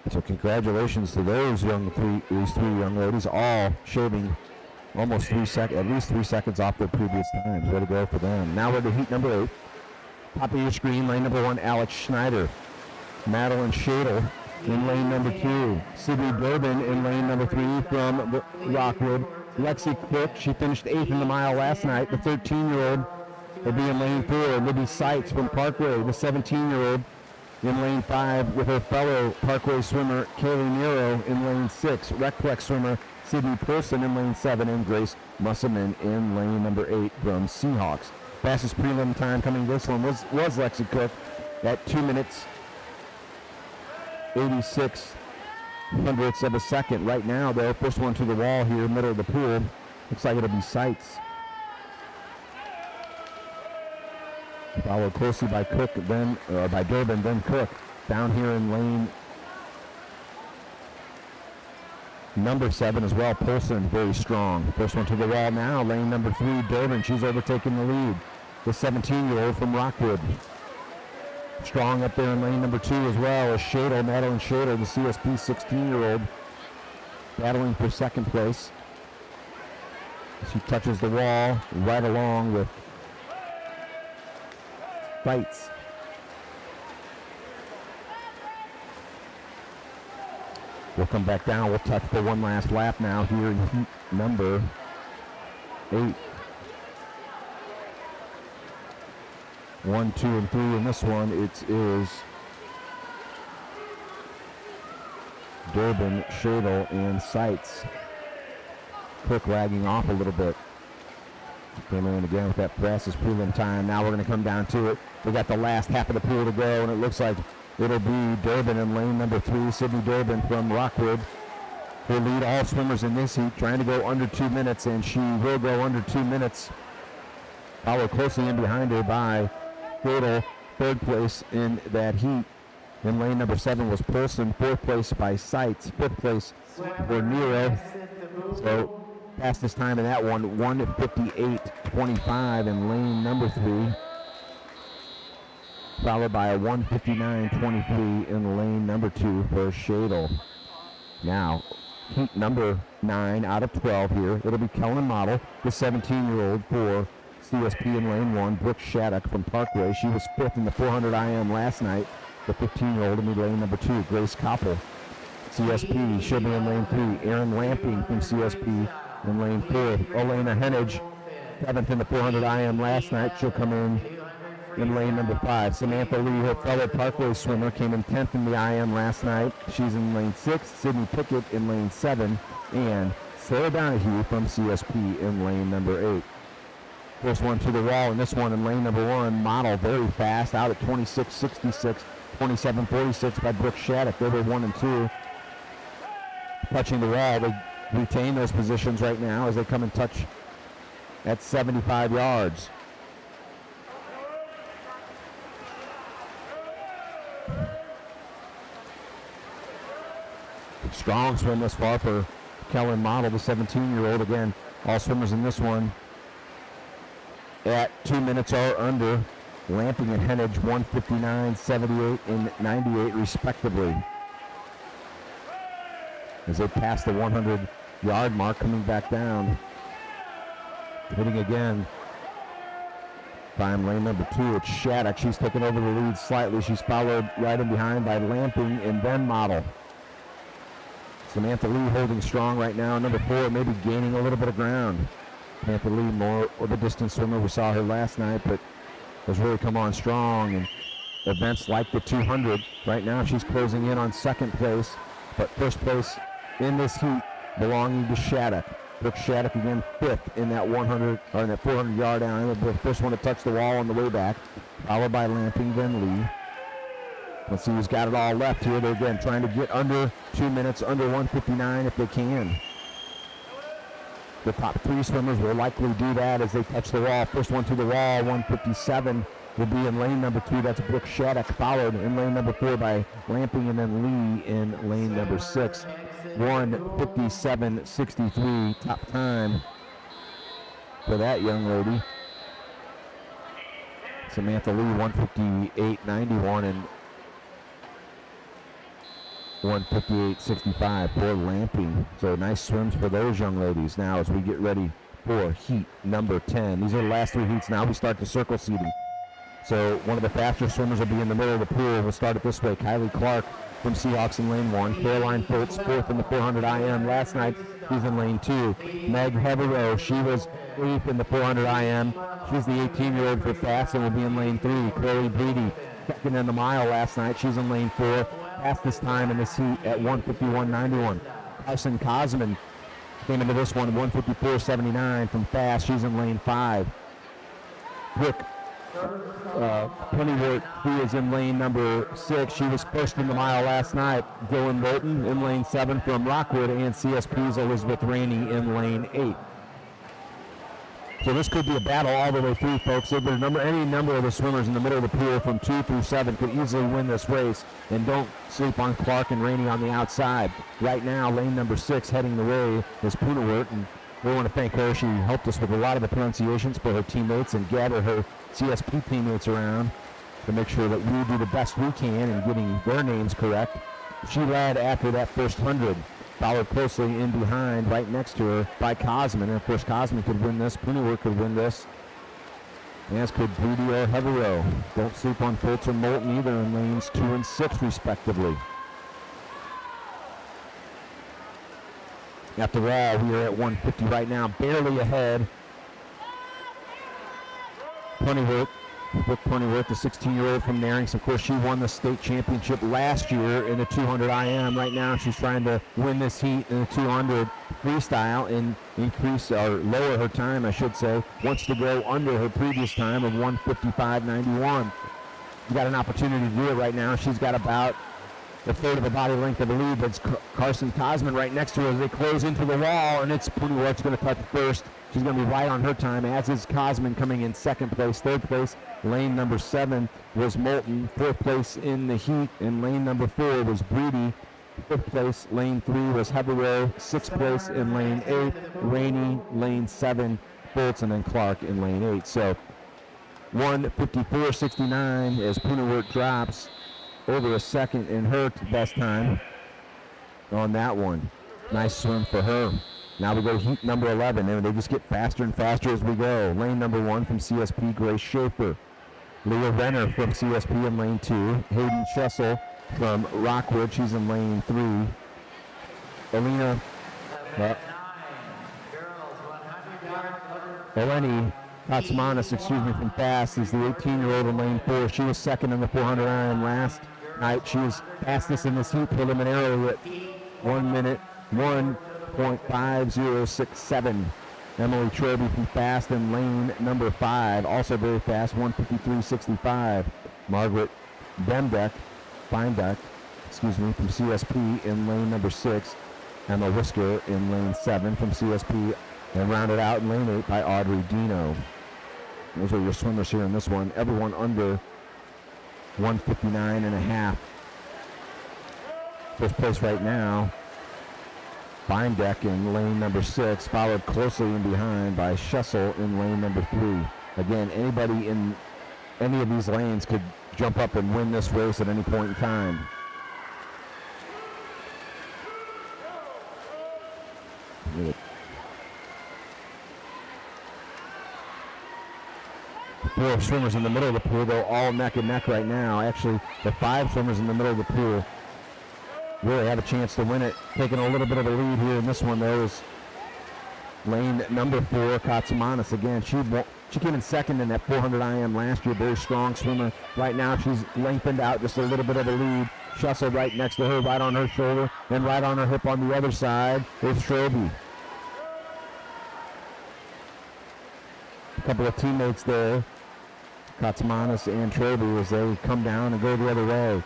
So congratulations to these 3 young ladies, all shaving almost at least 3 seconds off their previous times. Way to go for them. Now we're to heat number 8. Top of your screen, lane number 1, Alex Schneider. Madeline Shadle in lane number 2. Sydney Durbin in lane number 3 from Rockwood. Lexi Cook, she finished 8th in the mile last night. The 13-year-old will be in lane 4. Libby Seitz from Parkway, the 17-year-old, in lane 5 with her fellow Parkway swimmer Kaylee Nero in lane 6. Recplex swimmer Sydney Person in lane 7, and Grace Musselman in lane number 8 from Seahawks. Fastest prelim time coming this one was Lexi Cook at 2 minutes 86 hundredths of a second. Right now, though, first one to the wall here, middle of the pool. Looks like it'll be Seitz. Followed closely by Cook, then by Durbin, then Cook. Down here in lane number 7 as well, Polson, very strong. First one to the wall now, lane number 3, Durbin. She's overtaking the lead. The 17-year-old from Rockwood. Strong up there in lane number 2 as well as Shadle, Madeline Shadle, the CSP 16-year-old, battling for second place. She touches the wall right along with Fights. We'll come back down. We'll touch for one last lap now here in heat number 8. 1, 2, and 3 in this one. It is Durbin, Shadle, and Seitz. Cook lagging off a little bit. Came in again with that fastest prelim time. Now we're going to come down to it. We got the last half of the pool to go, and it looks like it'll be Durbin in lane number 3, Sydney Durbin from Rockwood, who'll lead all swimmers in this heat, trying to go under 2 minutes, and she will go under 2 minutes. Followed closely in behind her by Fatal, third place in that heat. In lane number 7 was Polson, 4th place by Seitz, 5th place for Nero. So fastest time in that one, 1:58.25 in lane number 3. Followed by a 1:59.23 in lane number 2 for Shadle. Now, heat number 9 out of 12 here. It'll be Kellen Model, the 17-year-old for CSP in lane 1. Brooke Shattuck from Parkway. She was 5th in the 400 IM last night. The 15-year-old in lane number 2. Grace Koppel, CSP. She'll be in lane 3. Erin Lamping from CSP in lane 4. Elena Hennig, 7th in the 400 IM last night. She'll come in lane number 5. Samantha Lee, her fellow Parkway swimmer, came in 10th in the IM last night. She's in lane 6. Sydney Pickett in lane 7. And Sarah Donahue from CSP in lane number 8. First one to the wall, and this one in lane number 1. Model very fast, out at 26.66, 27.46 by Brooke Shattuck. They were 1 and 2. Touching the wall, they retain those positions right now as they come and touch at 75 yards. Strong swim thus far for Kellen Model, the 17-year-old. Again, All swimmers in this one at 2 minutes or under. Lamping and Henage 1:59, 78, and 98 respectively. As they pass the 100-yard mark, coming back down. Hitting again. Time lane number 2, it's Shattuck. She's taken over the lead slightly. She's followed right in behind by Lamping and then Model. Samantha Lee holding strong right now. Number 4 maybe gaining a little bit of ground. Samantha Lee, more of a distance swimmer. We saw her last night, but has really come on strong in events like the 200. Right now she's closing in on second place, but first place in this heat belonging to Shattuck. Brooke Shattuck again 5th in that 100 or in that 400-yard down. The first one to touch the wall on the way back, followed by Lamping, then Lee. Let's see who's got it all left here. They're again trying to get under 2 minutes, under 1:59 if they can. The top 3 swimmers will likely do that as they touch the wall. First one to the wall, 1:57, will be in lane number 2. That's Brooke Shattuck, followed in lane number 4 by Lamping and then Lee in lane number 6. 1:57.63 top time for that young lady. Samantha Lee 1:58.91 and 1:58.65 for Lamping. So nice swims for those young ladies. Now as we get ready for heat number 10. These are the last 3 heats. Now we start the circle seating. So one of the faster swimmers will be in the middle of the pool. We'll start it this way. Kylie Clark from Seahawks in lane 1. Caroline Foltz 4th in the 400 IM. Last night she's in lane 2. Meg Heverow, she was 8th in the 400 IM. She's the 18-year-old for fast and will be in lane 3. Chloe Beatty, 2nd in the mile last night. She's in lane 4. Fastest time in this heat at 1:51.91. Carson Cosman came into this one 1:54.79 from fast. She's in lane 5. Brooke Pennyworth, who is in lane number 6. She was first in the mile last night. Dylan Moulton in lane 7 from Rockwood, and CSP's Elizabeth Rainey in lane 8. So this could be a battle all the way through, folks. Any number of the swimmers in the middle of the pool from 2 through 7 could easily win this race. And don't sleep on Clark and Rainey on the outside. Right now, lane number 6 heading the way is Punawert, and we want to thank her. She helped us with a lot of the pronunciations for her teammates and gather her CSP teammates around to make sure that we do the best we can in getting their names correct. She led after that first 100. Followed closely in behind, right next to her, by Cosman. And of course, Cosman could win this. Punawert could win this. As could Booty or Heverow. Don't sleep on Foltz or Moulton either in lanes 2 and 6, respectively. After all, we are at 150 right now, barely ahead. Brooke Punawert, the 16-year-old from Narings. Of course, she won the state championship last year in the 200 IM. Right now, she's trying to win this heat in the 200 freestyle and increase or lower her time, I should say. Wants to go under her previous time of 1:55.91. You got an opportunity to do it right now. She's got about a third of a body length of the lead. That's Carson Cosman right next to her as they close into the wall, and it's Punawert's going to touch first. She's going to be right on her time, as is Cosman coming in second place. Third place, lane number 7 was Moulton. 4th place in the heat, and lane number 4 was Breedy. 5th place, lane 3 was Heverow. 6th place in lane 8, Rainey. Lane 7, Foltz, and then Clark in lane 8. So 1:54.69 as Punawert drops over a second in her best time on that one. Nice swim for her. Now we go to heat number 11, and they just get faster and faster as we go. Lane number 1 from CSP, Grace Schaefer. Leah Renner from CSP in lane 2. Hayden Schessel from Rockwood, she's in lane 3. Eleni Katsmanis, from Fast, is the 18-year-old in lane 4. She was second in the 400 IM last night. She was fastest in this heat preliminarily at 1 minute, 1:50.67. Emily Treby from Fast in lane number 5, also very fast, 1:53.65. Margaret Feindeck, from CSP in lane number 6. Emma Whisker in lane 7 from CSP, and rounded out in lane 8 by Audrey Dino. Those are your swimmers here in this one. Everyone under 1:59.5. First place right now Bindeck in lane number 6, followed closely in behind by Schessel in lane number 3. Again, anybody in any of these lanes could jump up and win this race at any point in time. Four swimmers in the middle of the pool, they're all neck and neck right now. Actually, the 5 swimmers in the middle of the pool really have a chance to win it. Taking a little bit of a lead here in this one, though, is lane number 4, Katsmanis. Again, she came in second in that 400 IM last year. Very strong swimmer. Right now, she's lengthened out just a little bit of a lead. Schessel right next to her, right on her shoulder, and right on her hip on the other side is Troby. A couple of teammates there, Katsmanis and Troby, as they come down and go the other way.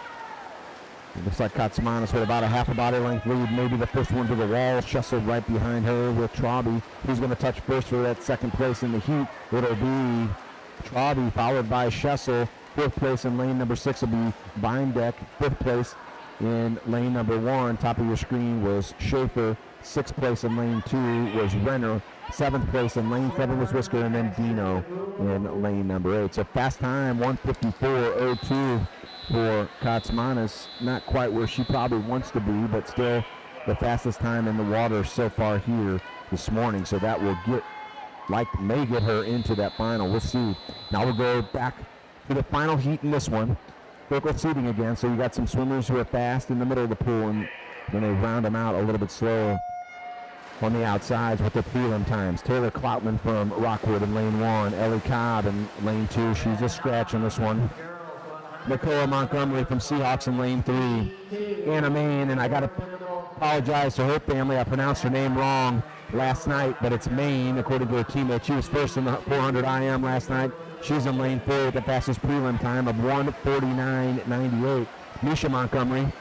It looks like Katsmanis with about a half a body length lead, maybe the first one to the wall. Schessel right behind her with Troby, who's going to touch first for that second place in the heat. It'll be Troby, followed by Schessel. 4th place in lane number 6 will be Bindeck. 5th place in lane number 1, top of your screen, was Schaefer. 6th place in lane 2 was Renner. 7th place in lane 7 was Whisker, and then Dino in lane number 8. So fast time, 1:54.02 for Katsmanis. Not quite where she probably wants to be, but still the fastest time in the water so far here this morning. So that will may get her into that final. We'll see. Now we'll go back to the final heat in this one. Circle seating again. So you got some swimmers who are fast in the middle of the pool, and then they round them out a little bit slower on the outsides with the prelim times. Taylor Cloutman from Rockwood in lane 1. Ellie Cobb in lane 2. She's a scratch on this one. Nicola Montgomery from Seahawks in lane 3. Anna Main, and I got to apologize to her family. I pronounced her name wrong last night, but it's Main, according to her teammate. She was first in the 400 IM last night. She's in lane 4 with the fastest prelim time of 1:49.98. Misha Montgomery,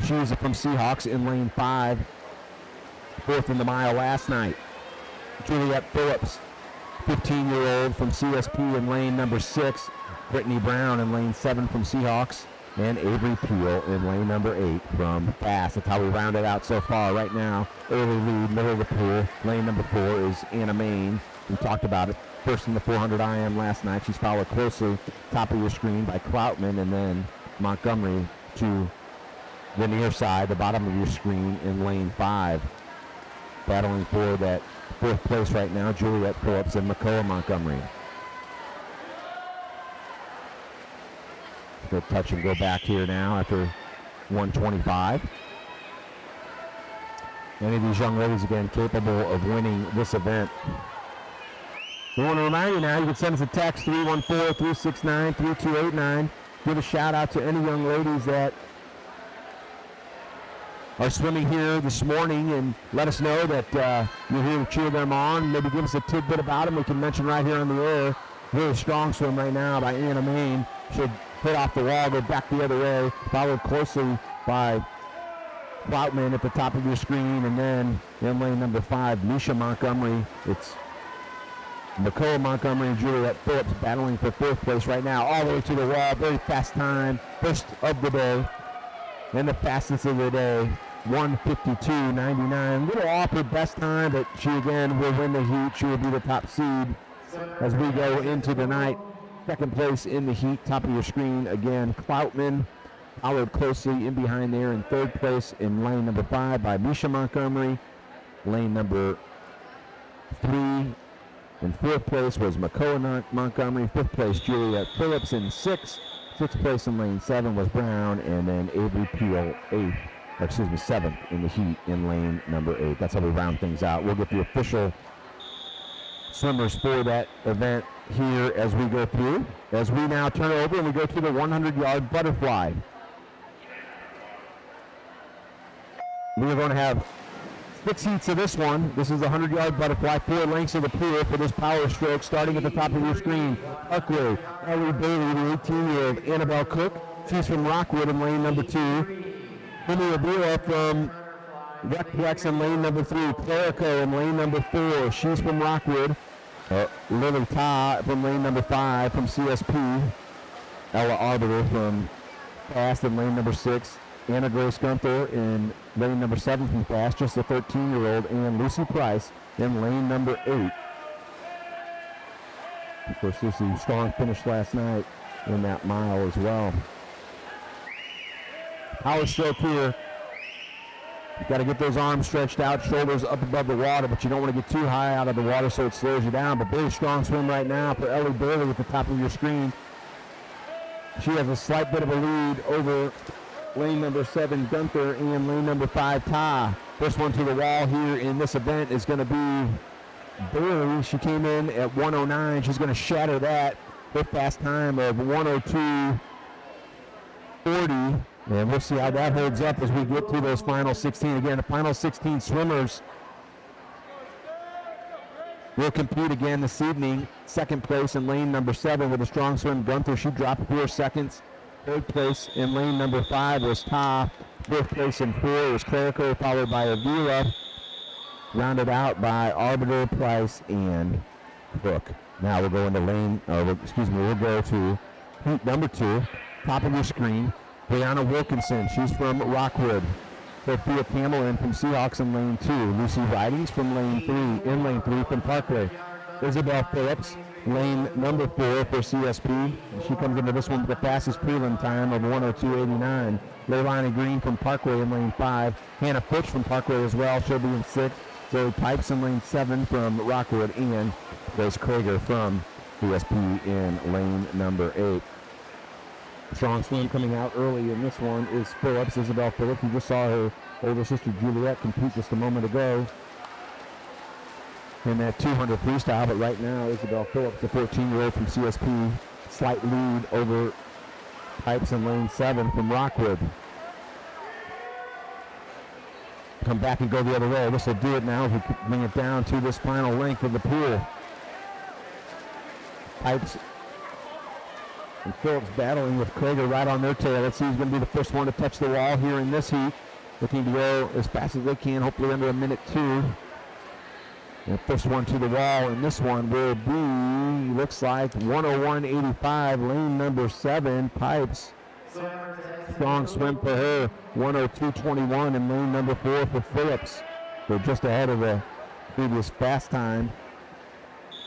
she's from Seahawks in lane 5. 4th in the mile last night. Juliet Phillips, 15-year-old from CSP in lane number 6. Brittany Brown in lane 7 from Seahawks. And Avery Peel in lane number 8 from Fast. That's how we round it out so far. Right now, early lead, middle of the pool. Lane number 4 is Anna Main. We talked about it. First in the 400 IM last night. She's followed closely, top of your screen, by Cloutman, and then Montgomery to the near side, the bottom of your screen in lane 5. Battling for that 4th place right now, Juliet Phillips and Makoa Montgomery. Go touch and go back here now after 125. Any of these young ladies, again, capable of winning this event. We want to remind you now, you can send us a text, 314-369-3289. Give a shout out to any young ladies that are swimming here this morning, and let us know that you're here to cheer them on. Maybe give us a tidbit about them we can mention right here on the air. Really strong swim right now by Anna Main. Should hit off the wall, go back the other way, followed closely by Cloutman at the top of your screen, and then in lane number 5, Misha Montgomery. It's Makoa Montgomery and Juliet Phillips battling for 4th place right now, all the way to the wall. Very fast time, first of the day, and the fastest of the day, 1:52.99. Little off her best time, but she again will win the heat. She will be the top seed as we go into the night. 2nd place in the heat, top of your screen. Again, Cloutman, followed closely in behind there in 3rd place in lane number 5 by Misha Montgomery. Lane number 3 in 4th place was Makoa Montgomery. 5th place, Juliet Phillips in 6th. 6th place in lane 7 was Brown, and then Avery Peel 7th in the heat in lane number 8. That's how we round things out. We'll get the official swimmers for that event here as we go through. As we now turn over and we go to the 100-yard butterfly. We're going to have 6 heats of this one. This is the 100-yard butterfly, 4 lengths of the pool for this power stroke, starting at the top of your screen. Parkway, Ellie Bailey, the 18-year-old Annabelle Cook. She's from Rockwood in lane number 2. Himi Abila from Recplex in lane number 3. Clerico in lane number 4. She's from Rockwood. Lily Ta from lane number 5 from CSP. Ella Arbiter from Fast in lane number 6. Anna Grace Gunther in lane number 7 from fast, just a 13-year-old, and Lucy Price in lane number 8. Of course, Lucy, strong finish last night in that mile as well. Power stroke here. You've got to get those arms stretched out, shoulders up above the water, but you don't want to get too high out of the water so it slows you down. But very strong swim right now for Ellie Bailey at the top of your screen. She has a slight bit of a lead over lane number 7, Gunther, and lane number 5, Ta. First one to the wall here in this event is going to be Bailey. She came in at 109. She's going to shatter that with fast time of 102.40. And we'll see how that holds up as we get to those final 16. Again, the final 16 swimmers will compete again this evening. Second place in lane number 7 with a strong swim, Gunther. She dropped 4 seconds. Third place in lane number 5 was Ta. Fourth place in 4 was Clerico, followed by Avila. Rounded out by Arbiter, Price, and Cook. Now we'll go into we'll go to heat number 2. Top of your screen, Brianna Wilkinson. She's from Rockwood. Sophia Camelin from Seahawks in lane 2. Lucy Ridings from lane 3. In lane 3 from Parkway. Isabel Phillips, lane number 4 for CSP. She comes into this one with the fastest prelim time of 102.89. Leilani Green from Parkway in lane 5. Hannah Fitch from Parkway as well. She'll be in 6th. Zoe Pipes in lane 7 from Rockwood, and Grace Krager from CSP in lane number 8. Strong swim coming out early in this one is Phillips, Isabel Phillips. You just saw her older sister Juliet compete just a moment ago in that 200 freestyle, but right now Isabel Phillips, the 14-year-old from CSP, slight lead over Pipes in lane 7 from Rockwood. Come back and go the other way. This will do it now if we bring it down to this final length of the pool. Pipes and Phillips battling with Krager right on their tail. Let's see who's going to be the first one to touch the wall here in this heat. Looking to go as fast as they can, hopefully under a minute 2. And the first one to the wall in this one will be, looks like 101.85, lane number 7, Pipes. Strong swim for her, 102.21 in lane number 4 for Phillips. They're just ahead of the previous fast time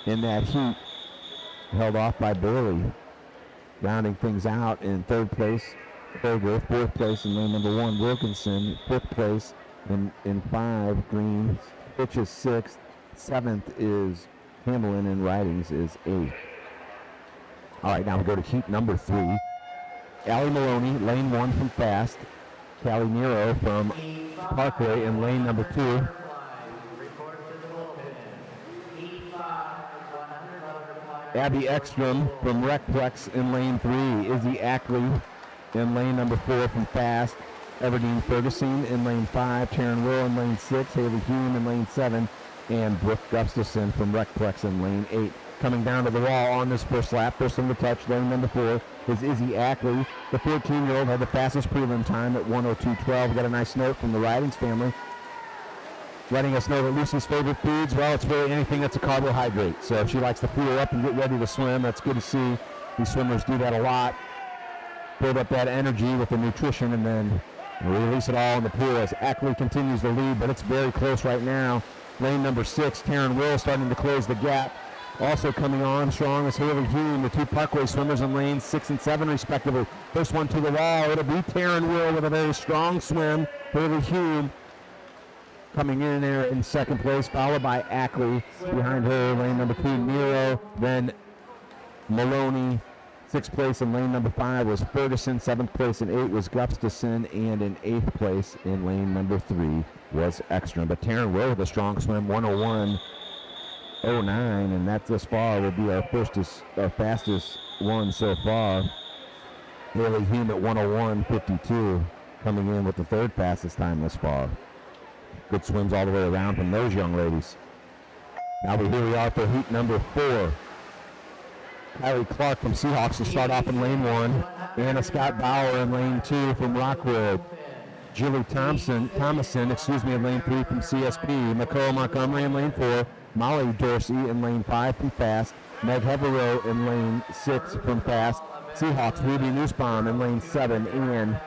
in that heat, held off by Bailey. Rounding things out in 3rd place, Krager. 4th place in lane number 1, Wilkinson. 5th place in 5, Green. Fitch is 6th. 7th is Hamlin, and Ridings is 8th. All right, now we go to heat number 3. Allie Maloney, lane 1 from fast. Callie Nero from Parkway in lane number 2. Abby Ekstrom from Recplex in lane 3. Izzy Ackley in lane number 4 from fast. Everdeen Ferguson in lane 5. Taryn Will in lane 6. Haley Hume in lane 7. And Brooke Gustafson from Recplex in lane 8. Coming down to the wall on this first lap. First one to touch, lane number 4, is Izzy Ackley. The 14-year-old had the fastest prelim time at 102.12. We got a nice note from the Ridings family letting us know that Lucy's favorite foods, well, it's really anything that's a carbohydrate. So if she likes to fuel up and get ready to swim, that's good to see. These swimmers do that a lot. Build up that energy with the nutrition and then release it all in the pool as Ackley continues to lead, but it's very close right now. Lane number 6, Taryn Will starting to close the gap. Also coming on strong is Haley Hume, the 2 Parkway swimmers in lanes 6 and 7 respectively. First one to the wall, it'll be Taryn Will with a very strong swim. Haley Hume coming in there in 2nd place, followed by Ackley. Behind her, lane number 2, Nero. Then Maloney. 6th place in lane number 5 was Ferguson. 7th place in 8 was Gustafson. And in 8th place in lane number 3 was Ekstrom. But Taryn Will with a strong swim, 101.09, and that thus far will be our fastest one so far. Haley Hume at 101.52, coming in with the 3rd fastest time thus far. Good swims all the way around from those young ladies. Now here we are for heat number 4. Kylie Clark from Seahawks to start off in lane 1. Anna Scott Bauer in lane 2 from Rockwood. Julie Thomason in lane 3 from CSP. Nicole Montgomery in lane 4. Molly Dorsey in lane 5 from Fast. Meg Heverow in lane 6 from Fast. Seahawks Ruby Nussbaum in lane 7. And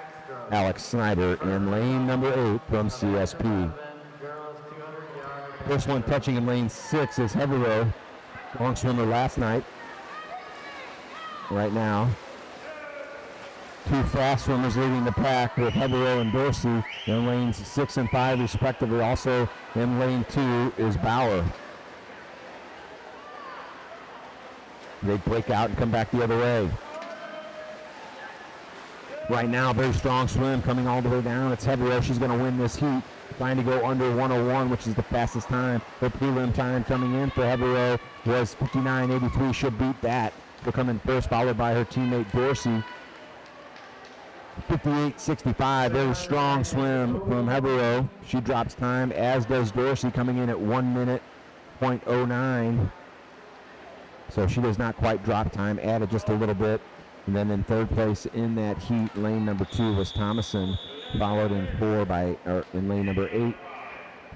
Alex Snyder in lane number 8 from CSP. First one touching in lane 6 is Heavero, long swimmer last night. Right now, 2 fast swimmers leading the pack with Heavero and Dorsey in lanes 6 and 5 respectively. Also in lane 2 is Bauer. They break out and come back the other way. Right now, very strong swim coming all the way down. It's Heavero. She's going to win this heat. Trying to go under 101, which is the fastest time. Her prelim time coming in for Heavero was 59.83. She'll beat that. She'll come in first, followed by her teammate Dorsey. 58.65. Very strong swim from Heavero. She drops time, as does Dorsey, coming in at 1 minute, .09. So she does not quite drop time, added just a little bit. And then in third place in that heat, lane number 2 was Thomason, followed in in lane number 8.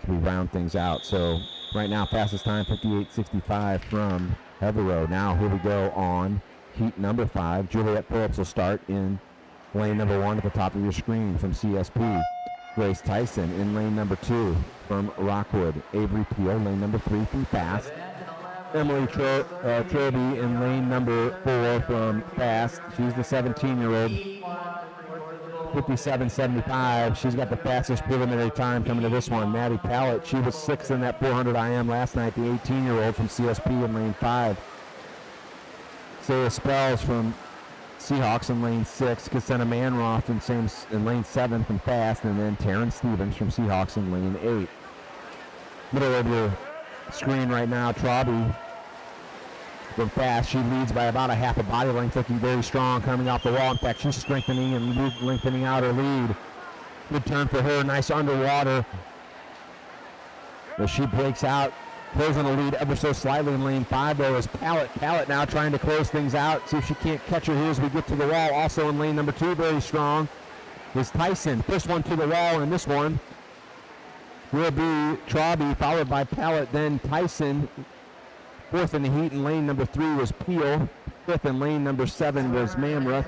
So we round things out. So right now, fastest time 58.65 from Heavero. Now here we go on heat number 5. Juliet Phillips will start in lane number 1 at the top of your screen from CSP. Grace Tyson in lane number 2 from Rockwood. Avery Peel, lane number 3 from Fast. Emily Troby in lane number 4 from Fast. She's the 17-year-old. 57.75. She's got the fastest preliminary time coming to this one. Maddie Pallett, she was 6th in that 400 IM last night, the 18-year-old from CSP in lane 5. Sarah Spells from Seahawks in lane 6. Cassena Manroth in lane 7 from Fast. And then Taryn Stevens from Seahawks in lane 8. Middle of your screen right now, Trauby from Fast. She leads by about a half a body length, looking very strong coming off the wall. In fact, she's strengthening and lengthening out her lead. Good turn for her, nice underwater. As she breaks out, closing the lead ever so slightly in lane 5 though is Pallett. Pallett now trying to close things out, see if she can't catch her here as we get to the wall. Also in lane number 2, very strong, is Tyson. First one to the wall in this one will be Trauby, followed by Pallett, then Tyson. 4th in the heat in lane number 3 was Peel. 5th in lane number 7 was Mamruth.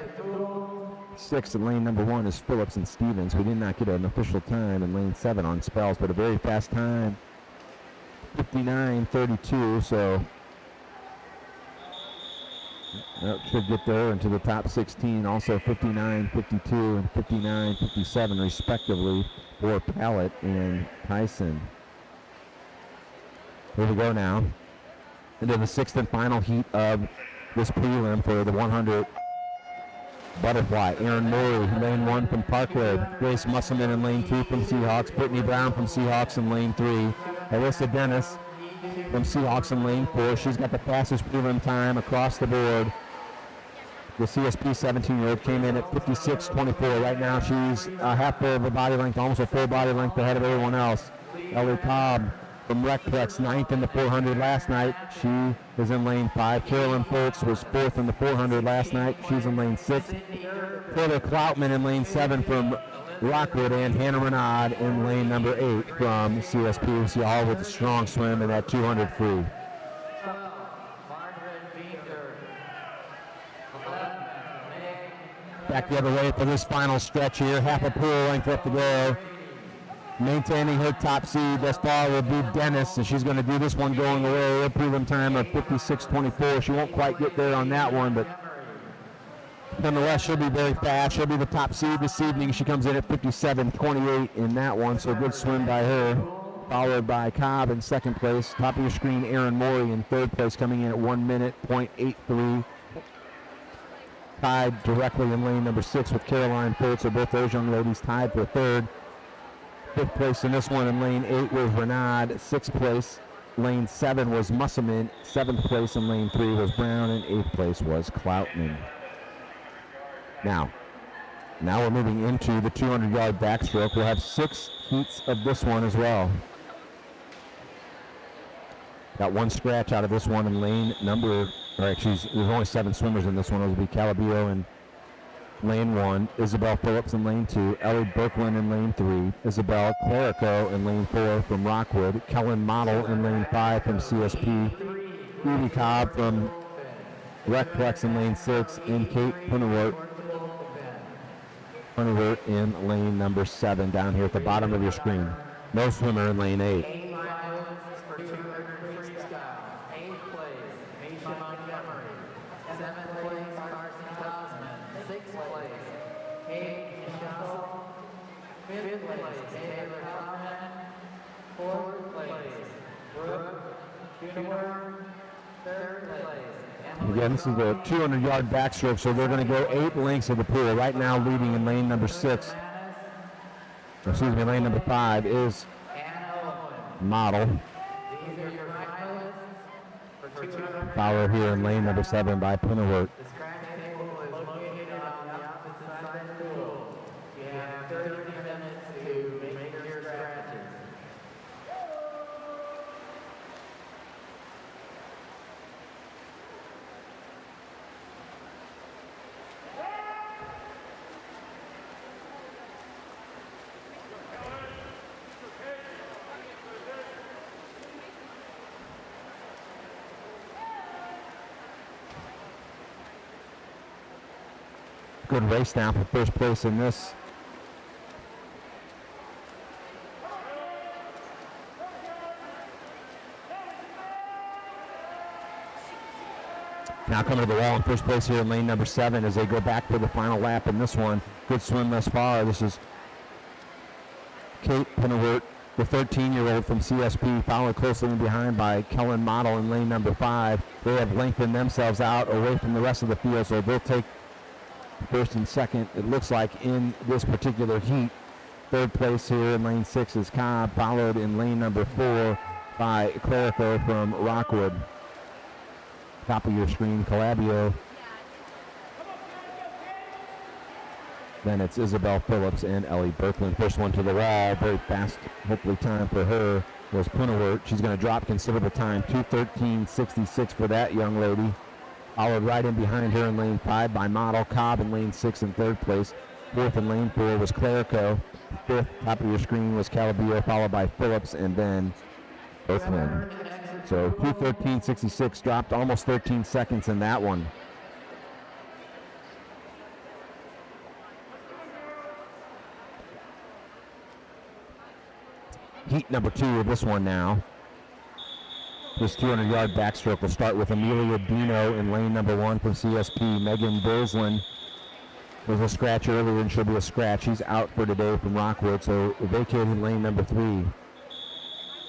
6th in lane number 1 is Phillips and Stevens. We did not get an official time in lane 7 on Spells, but a very fast time. 59.32, so that should get there into the top 16. Also 59.52 and 59.57 respectively for Pallett and Tyson. Here we go now into the 6th and final heat of this prelim for the 100 butterfly. Aaron Murray, lane 1 from Parkway. Grace Musselman in lane 2 from Seahawks. Brittany Brown from Seahawks in lane 3. Alyssa Dennis from Seahawks in lane 4. She's got the fastest prelim time across the board. The CSP 17-year-old came in at 56.24. Right now she's a half of a body length, almost a full body length ahead of everyone else. Ellie Cobb from Recplex, 9th in the 400 last night. She is in lane 5. Carolyn Foltz was 4th in the 400 last night. She's in lane 6. Taylor Cloutman in lane 7 from Rockwood, and Hannah Renaud in lane number 8 from CSP. We see all with a strong swim in that 200 free. Back the other way for this final stretch here. Half a pool length left to go. Maintaining her top seed thus far will be Dennis, and she's going to do this one going away. Her prelim time of 56.24. She won't quite get there on that one, but nonetheless, she'll be very fast. She'll be the top seed this evening. She comes in at 57.28 in that one, so good swim by her. Followed by Cobb in second place. Top of your screen, Aaron Morey in third place, coming in at 1 minute, .83. Tied directly in lane number 6 with Caroline Foltz, so both those young ladies tied for third. 5th place in this one in lane 8 was Renaud. 6th place, lane 7 was Musselman. 7th place in lane 3 was Brown, and 8th place was Cloutman. Now we're moving into the 200-yard backstroke. We'll have 6 heats of this one as well. Got one scratch out of this one in lane number, or actually there's only 7 swimmers in this one. It'll be Calabio in lane 1, Isabel Phillips in lane 2, Ellie Berklin in lane 3, Isabel Clerico in lane 4 from Rockwood, Kellen Model in lane 5 from CSP, Evie Cobb from Recplex in lane 6, and Kate Punawart Punivert in lane number 7 down here at the bottom of your screen. No swimmer in lane 8.
8 finalists for 200 freestyle. 8th place, Misha Montgomery. 7th place, Carson Cosman. 6th place, Kate Michelle. 5th place, Taylor Cotman. 4th place, Brooke Kuhner. 3rd place,
Again, this is the 200-yard backstroke, so they're going to go 8 lengths of the pool. Right now, leading in lane number 6. Excuse me, lane number 5 is Model.
These are your finalists for 200.
Followed here in lane number 7 by Punawert.
The scratch table is located on the opposite side of the pool. You have 30 minutes to make your scratches.
Good race now for first place in this. Now coming to the wall in first place here in lane number 7 as they go back for the final lap in this one. Good swim thus far. This is Kate Punawert, the 13-year-old from CSP, followed closely in behind by Kellen Model in lane number 5. They have lengthened themselves out away from the rest of the field, so they'll take first and second, it looks like, in this particular heat. Third place here in lane 6 is Cobb, followed in lane number 4 by Clerico from Rockwood. Top of your screen, Calabio. Then it's Isabel Phillips and Ellie Berkland. First one to the wall, very fast, hopefully time for her, was Punawert. She's going to drop considerable time, 2:13.66 for that young lady. Followed right in behind her in lane 5 by Model. Cobb in lane 6 in third place. Fourth in lane 4 was Clerico. Fifth, top of your screen, was Calabio, followed by Phillips, and then Berkland. So 2:13.66, dropped almost 13 seconds in that one. Heat number 2 of this one now. This 200-yard backstroke will start with Amelia Dino in lane number 1 from CSP. Megan Bilsland was a scratch earlier, and she'll be a scratch. She's out for today from Rockwood, so vacating lane number 3.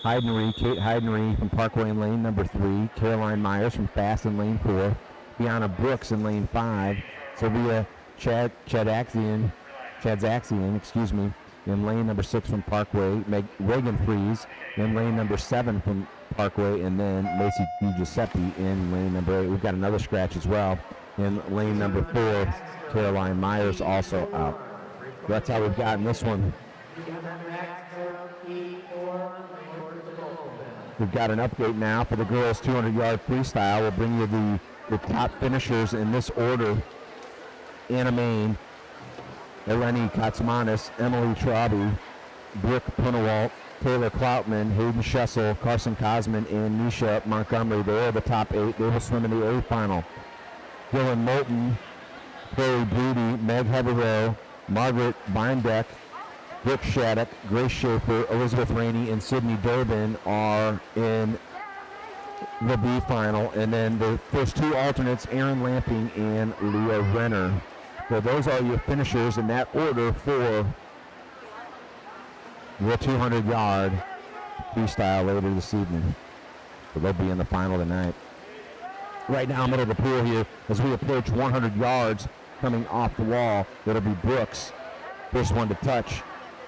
Kate Heidenry from Parkway in lane number 3. Caroline Myers from Fast in lane 4. Deanna Brooks in lane 5. Sylvia Chadzaxian, in lane number 6 from Parkway. Reagan Fries in lane number 7 from Parkway, and then Macy DiGiuseppe in lane number 8. We've got another scratch as well in lane number 4. Caroline Myers also out. So that's how we've gotten this one. We've got an update now for the girls' 200-yard freestyle. We'll bring you the top finishers in this order. Anna Main, Eleni Katsmanis, Emily Trauby, Brooke Punawalt, Taylor Cloutman, Hayden Schessel, Carson Cosman, and Nisha Montgomery. They are the top 8. They will swim in the A final. Dylan Moulton, Chloe Broody, Meg Heatherow, Margaret Beindeck, Brooke Shattuck, Grace Schaefer, Elizabeth Rainey, and Sydney Durbin are in the B final. And then the first 2 alternates, Aaron Lamping and Leah Renner. So those are your finishers in that order for the 200-yard freestyle later this evening. So they'll be in the final tonight. Right now, middle of the pool here, as we approach 100 yards coming off the wall, it'll be Brooks, first one to touch.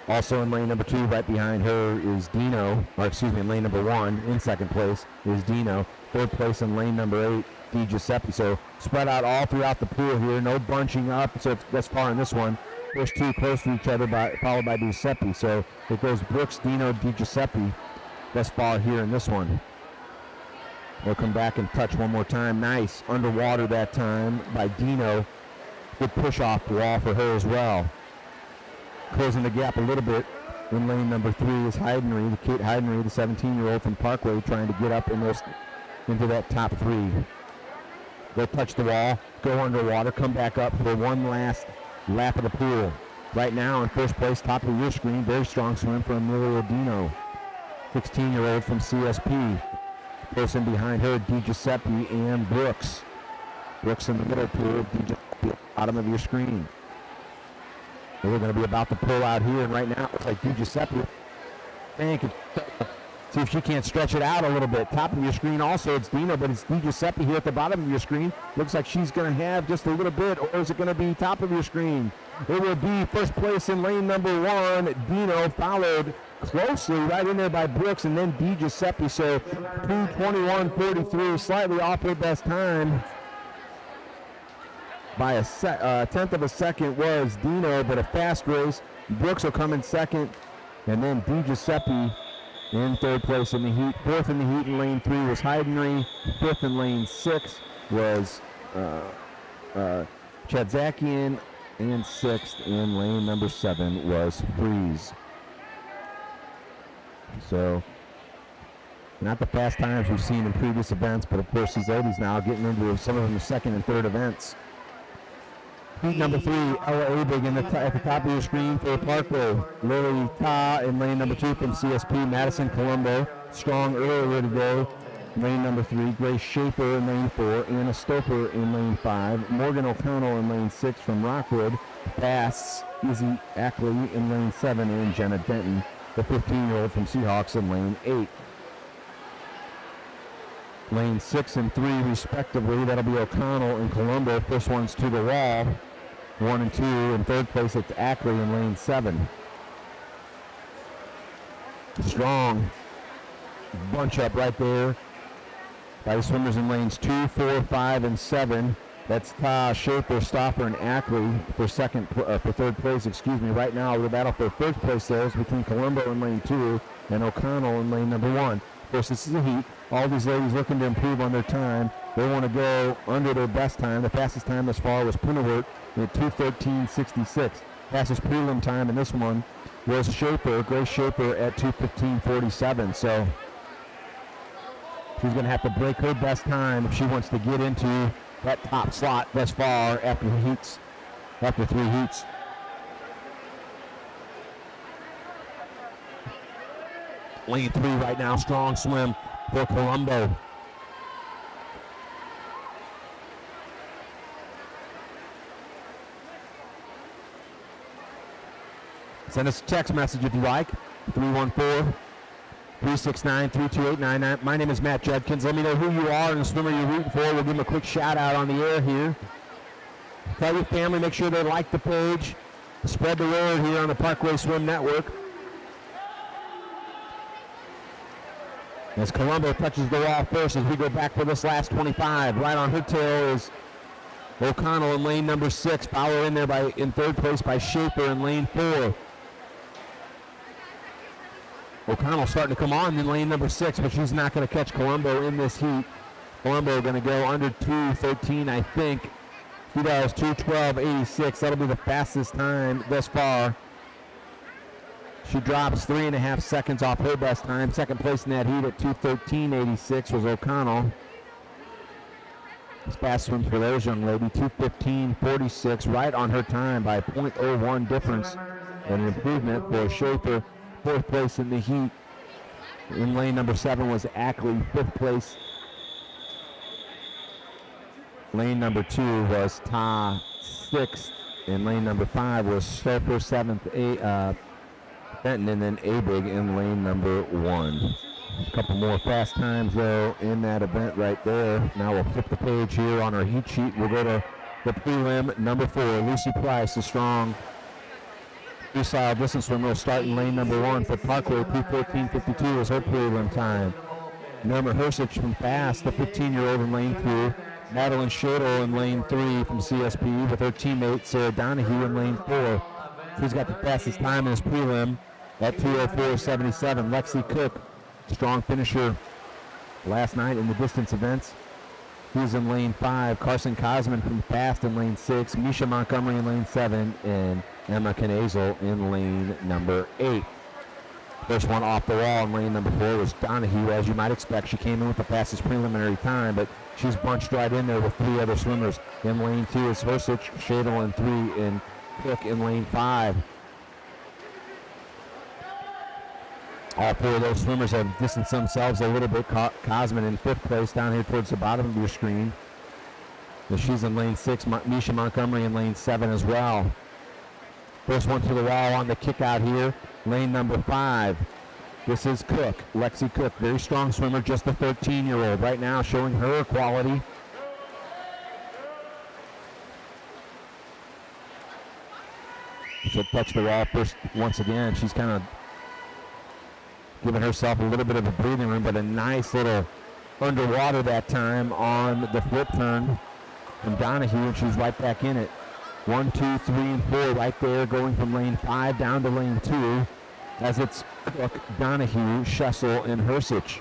Also in lane number 2, right behind her is Dino, in lane number 1, in second place is Dino. Third place in lane number 8, DiGiuseppe. So spread out all throughout the pool here, no bunching up, so it's thus far in this one. First 2 close to each other, followed by DiGiuseppe. So it goes Brooks, Dino, DiGiuseppe thus far here in this one. They'll come back and touch one more time. Nice underwater that time by Dino. Good push off the wall for her as well. Closing the gap a little bit in lane number 3 is Heidenry, Kate Heidenry, the 17-year-old from Parkway, trying to get up into that top 3. They'll touch the wall, go underwater, come back up for one last lap of the pool. Right now in first place, top of your screen, very strong swim for Amelia Dino, 16-year-old from CSP. Person behind her, DiGiuseppe and Brooks. Brooks in the middle pool, DiGiuseppe bottom of your screen. We're going to be about to pull out here, and right now it's like DiGiuseppe. See if she can't stretch it out a little bit. Top of your screen also, it's Dino, but it's DiGiuseppe here at the bottom of your screen. Looks like she's going to have just a little bit, or is it going to be top of your screen? It will be first place in lane number 1, Dino, followed closely right in there by Brooks, and then DiGiuseppe. So 2:21.43, slightly off her best time. By a tenth of a second was Dino, but a fast race. Brooks will come in second, and then DiGiuseppe in third place in the heat. Fourth in the heat in lane 3 was Heidenry. Fifth in lane 6 was Chadzakian, and sixth in lane number 7 was Freeze. So, not the fast times we've seen in previous events, but of course these ladies now getting into some of them the second and third events. Heat number 3, Ella Abig at the top of your screen for Parkway. Lily Ta in lane number 2 from CSP. Madison Colombo, strong earlier today. Lane number 3, Grace Schaefer in lane 4. Anna Stouffer in lane 5. Morgan O'Connell in lane 6 from Rockwood. Fasts, Izzy Ackley in lane 7, and Jenna Denton, the 15-year-old from Seahawks, in lane 8. Lane 6 and 3 respectively, that'll be O'Connell and Colombo. First one's to the wall, 1 and 2. In third place, it's Ackley in lane 7. Strong bunch up right there by the swimmers in lanes 2, 4, 5, and 7. That's Ta, Schaefer, Stauffer, and Ackley for third place. Right now, the battle for first place there is between Colombo in lane 2 and O'Connell in lane number 1. Of course, this is a heat. All these ladies looking to improve on their time. They want to go under their best time. The fastest time thus far was Punawert at 2:13.66. Fastest prelim time in this one was Schaefer, Grace Schaefer, at 2:15.47. So she's going to have to break her best time if she wants to get into that top slot thus far after 3 heats. Lane 3 right now, strong swim for Colombo. Send us a text message if you like, 314-369-32899. My name is Matt Judkins. Let me know who you are and the swimmer you're rooting for. We'll give them a quick shout out on the air here. Tell your family, make sure they like the page. Spread the word here on the Parkway Swim Network. As Colombo touches the wall first as we go back for this last 25. Right on her tail is O'Connell in lane number 6. Followed in there in third place by Schaefer in lane 4. O'Connell starting to come on in lane number 6, but she's not going to catch Colombo in this heat. Colombo going to go under 2:13, I think. He does 2:12.86. That'll be the fastest time thus far. She drops 3.5 seconds off her best time. Second place in that heat at 2:13.86 was O'Connell. It's fast swim for those young lady, 2:15.46, right on her time by 0.01 difference. And an improvement for Schaefer. Fourth place in the heat. In lane number 7 was Ackley. Fifth place. Lane number 2 was Ta. Sixth. In lane number 5 was Stouffer. 7th, Benton, and then Abig in lane number 1. A couple more fast times though in that event right there. Now we'll flip the page here on our heat sheet. We'll go to the prelim number 4. Lucy Price, the strong freestyle distance swimmer, will start in lane number 1 for Parkway. 2:14.52 is her prelim time. Norma Hersich from Fast, the 15-year-old in lane 2. Madeline Schodel in lane 3 from CSP with her teammate Sarah Donahue in lane 4. She's got the fastest time in his prelim at 2:04.77. Lexi Cook, strong finisher last night in the distance events. He's in lane 5. Carson Cosman from Fast in lane 6. Misha Montgomery in lane 7. And Emma Knazel in lane number 8. First one off the wall in lane number 4 was Donahue. As you might expect, she came in with the fastest preliminary time, but she's bunched right in there with 3 other swimmers. In lane 2 is Hersich, Shadle in 3, and Cook in lane 5. All 4 of those swimmers have distanced themselves a little bit. Cosman in 5th place down here towards the bottom of your screen. She's in lane 6. Misha Montgomery in lane 7 as well. First one to the wall on the kick out here. Lane number 5. This is Cook, Lexi Cook. Very strong swimmer, just a 13-year-old. Right now showing her quality. She'll touch the wall first once again. She's kind of giving herself a little bit of a breathing room, but a nice little underwater that time on the flip turn from Donahue, and she's right back in it. 1, 2, 3, and 4 right there, going from lane 5 down to lane 2, as it's Cook, Donahue, Schessel, and Hersich.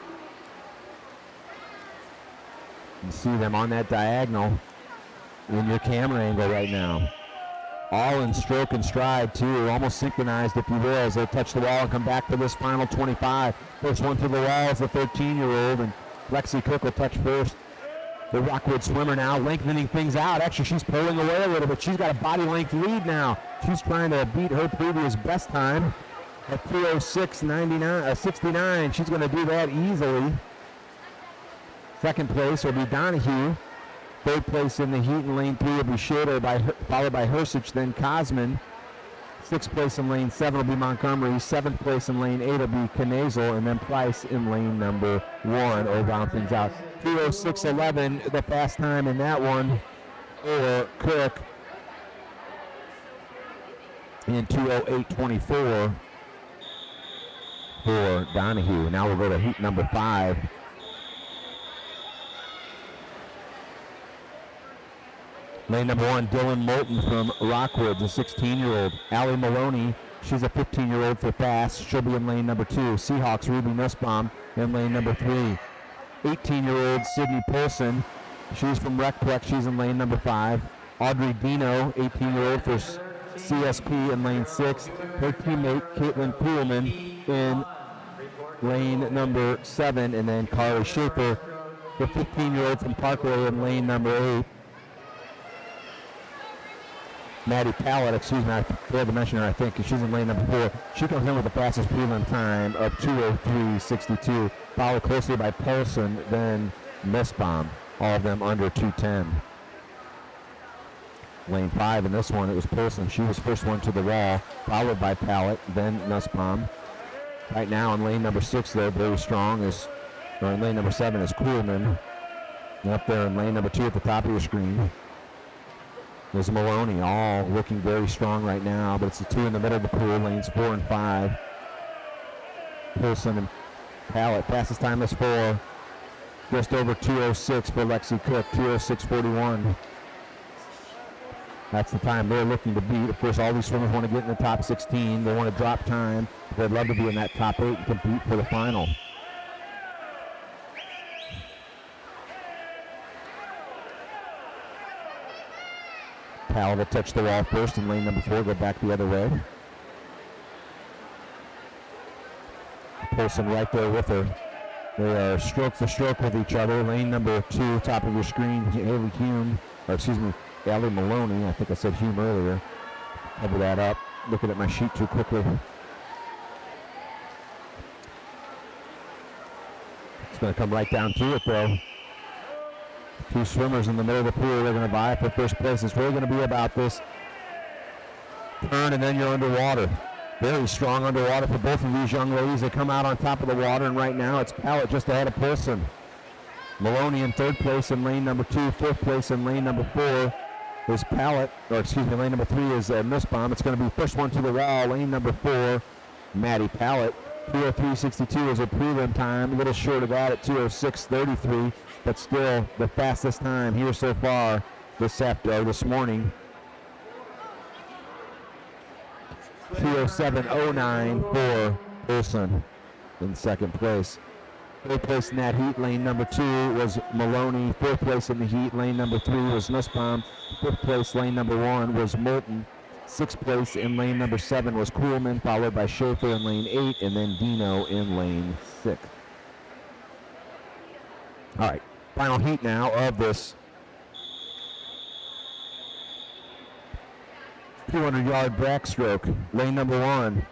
You see them on that diagonal in your camera angle right now. All in stroke and stride, too, almost synchronized, if you will, as they touch the wall and come back for this final 25. First one to the wall is the 13-year-old, and Lexi Cook will touch first. The Rockwood swimmer now lengthening things out. Actually, she's pulling away a little bit. She's got a body length lead now. She's trying to beat her previous best time at 3:06.69. She's going to do that easily. Second place will be Donahue. Third place in the heat in lane 3 will be Shader, followed by Hersich, then Cosman. Sixth place in lane 7 will be Montgomery. Seventh place in lane 8 will be Knazel, and then Price in lane number 1 will round things out. 3:06.11, the fast time in that one for Cook. And 2:08.24 for Donahue. Now we'll go to heat number 5. Lane number 1, Dylan Moulton from Rockwood, the 16-year-old. Allie Maloney, she's a 15-year-old for fast. She'll be in lane number 2. Seahawks, Ruby Nussbaum in lane number 3. 18-year-old Sydney Polson, she's from Recplex, she's in lane number 5. Audrey Dino, 18-year-old for CSP in lane 6. Her teammate, Caitlin Poolman, in lane number 7. And then Carly Schaefer, the 15-year-old from Parkway, in lane number 8. Maddie Pallett, excuse me, I failed to mention her, I think, she's in lane number 4. She comes in with the fastest prelim time of 2:03.62, followed closely by Polson, then Nussbaum, all of them under 2:10. Lane 5 in this one, it was Polson. She was first one to the wall, followed by Pallett, then Nussbaum. Right now in lane number 6, though, very strong, in lane number 7 is Kuhlman. And up there in lane number 2 at the top of your screen is Maloney, all looking very strong right now, but it's the 2 in the middle of the pool, lanes 4 and 5. Polson and Pallett, fastest time is 4. Just over 2:06 for Lexi Cook, 2:06.41. That's the time they're looking to beat. Of course, all these swimmers want to get in the top 16. They want to drop time. They'd love to be in that top 8 and compete for the final. Pallett will touch the wall first in lane number 4, go back the other way. Polson right there with her. They are stroke for stroke with each other. Lane number 2, top of your screen, Haley Hume, or excuse me, Allie Maloney. I think I said Hume earlier. Cover that up. Looking at my sheet too quickly. It's going to come right down to it, though. 2 swimmers in the middle of the pool. They're going to vie for first place. It's really going to be about this turn and then you're underwater. Very strong underwater for both of these young ladies. They come out on top of the water, and right now it's Pallett just ahead of Polson. Maloney in 3rd place in lane number 2. 4th place in lane number 4 is Pallett, or excuse me, lane number 3 is Nussbaum. It's going to be first one to the wall, lane number 4, Maddie Pallett. 2:03.62 is her prelim time. A little short of that at 2:06.33, but still the fastest time here so far this morning. 2:07.09 for Polson in 2nd place. 3rd place in that heat, lane number 2 was Maloney. 4th place in the heat, lane number 3 was Nussbaum. 5th place, lane number 1 was Moulton. 6th place in lane number 7 was Kuhlman, followed by Schaefer in lane 8, and then Dino in lane 6. All right, final heat now of this 200-yard backstroke, lane number 1.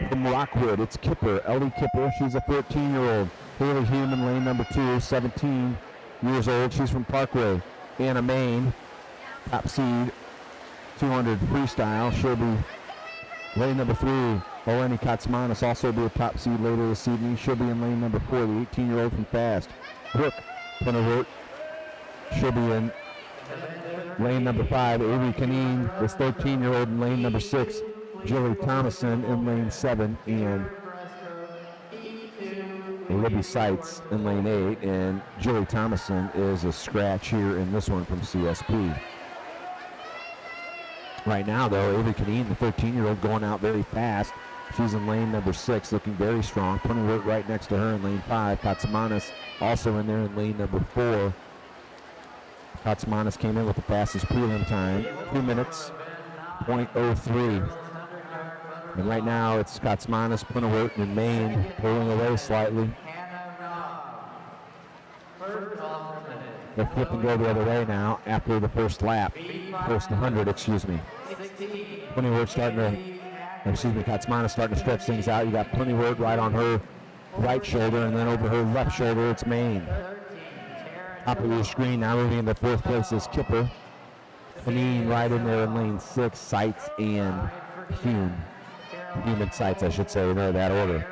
From Rockwood, it's Kipper, Ellie Kipper. She's a 14-year-old. Haley Human, lane number 2, 17 years old. She's from Parkway. Anna Main, top seed, 200 freestyle. She'll be lane number 3. Eleni Katsmanis also be a top seed later this evening. She'll be in lane number 4, the 18-year-old from Fast. Brooke Penavert, she'll be in lane number 5. Avery Canine, this 13-year-old in lane number 6. Julie Thomason in lane 7, and Libby Seitz in lane 8, and Julie Thomason is a scratch here in this one from CSP. Right now, though, Avery Canine, the 13-year-old, going out very fast. She's in lane number 6, looking very strong. Plenty of work right next to her in lane 5. Katsmanis also in there in lane number 4. Katsmanis came in with the fastest prelim time, 2 minutes, .03. And right now it's Katsmanis, Punawert, and Maine pulling away slightly. They're flipping go the other way now after the first lap. First 100, excuse me. Punawert starting to, Katsmanis starting to stretch things out. You got Punawert right on her right shoulder, and then over her left shoulder it's Maine. Top of your screen now, moving into 4th place is Kipper. Panine right in there in lane 6, Seitz and Hume. Human Sights, I should say, in that order.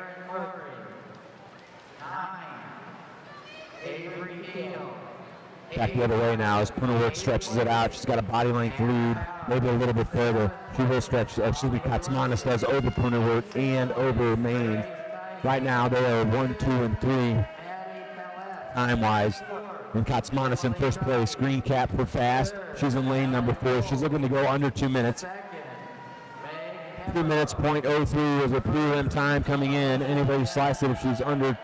Back the other way now as Punawert stretches it out. She's got a body length lead, maybe a little bit further. She will stretch, Katsmanis does over Punawert and over Maine. Right now they are 1, 2, and 3 time-wise. And Katsmanis in first place. Green cap for Fast. She's in lane number 4. She's looking to go under 2 minutes. 2 minutes, .03 is a prelim time coming in. Anybody slice it if she's under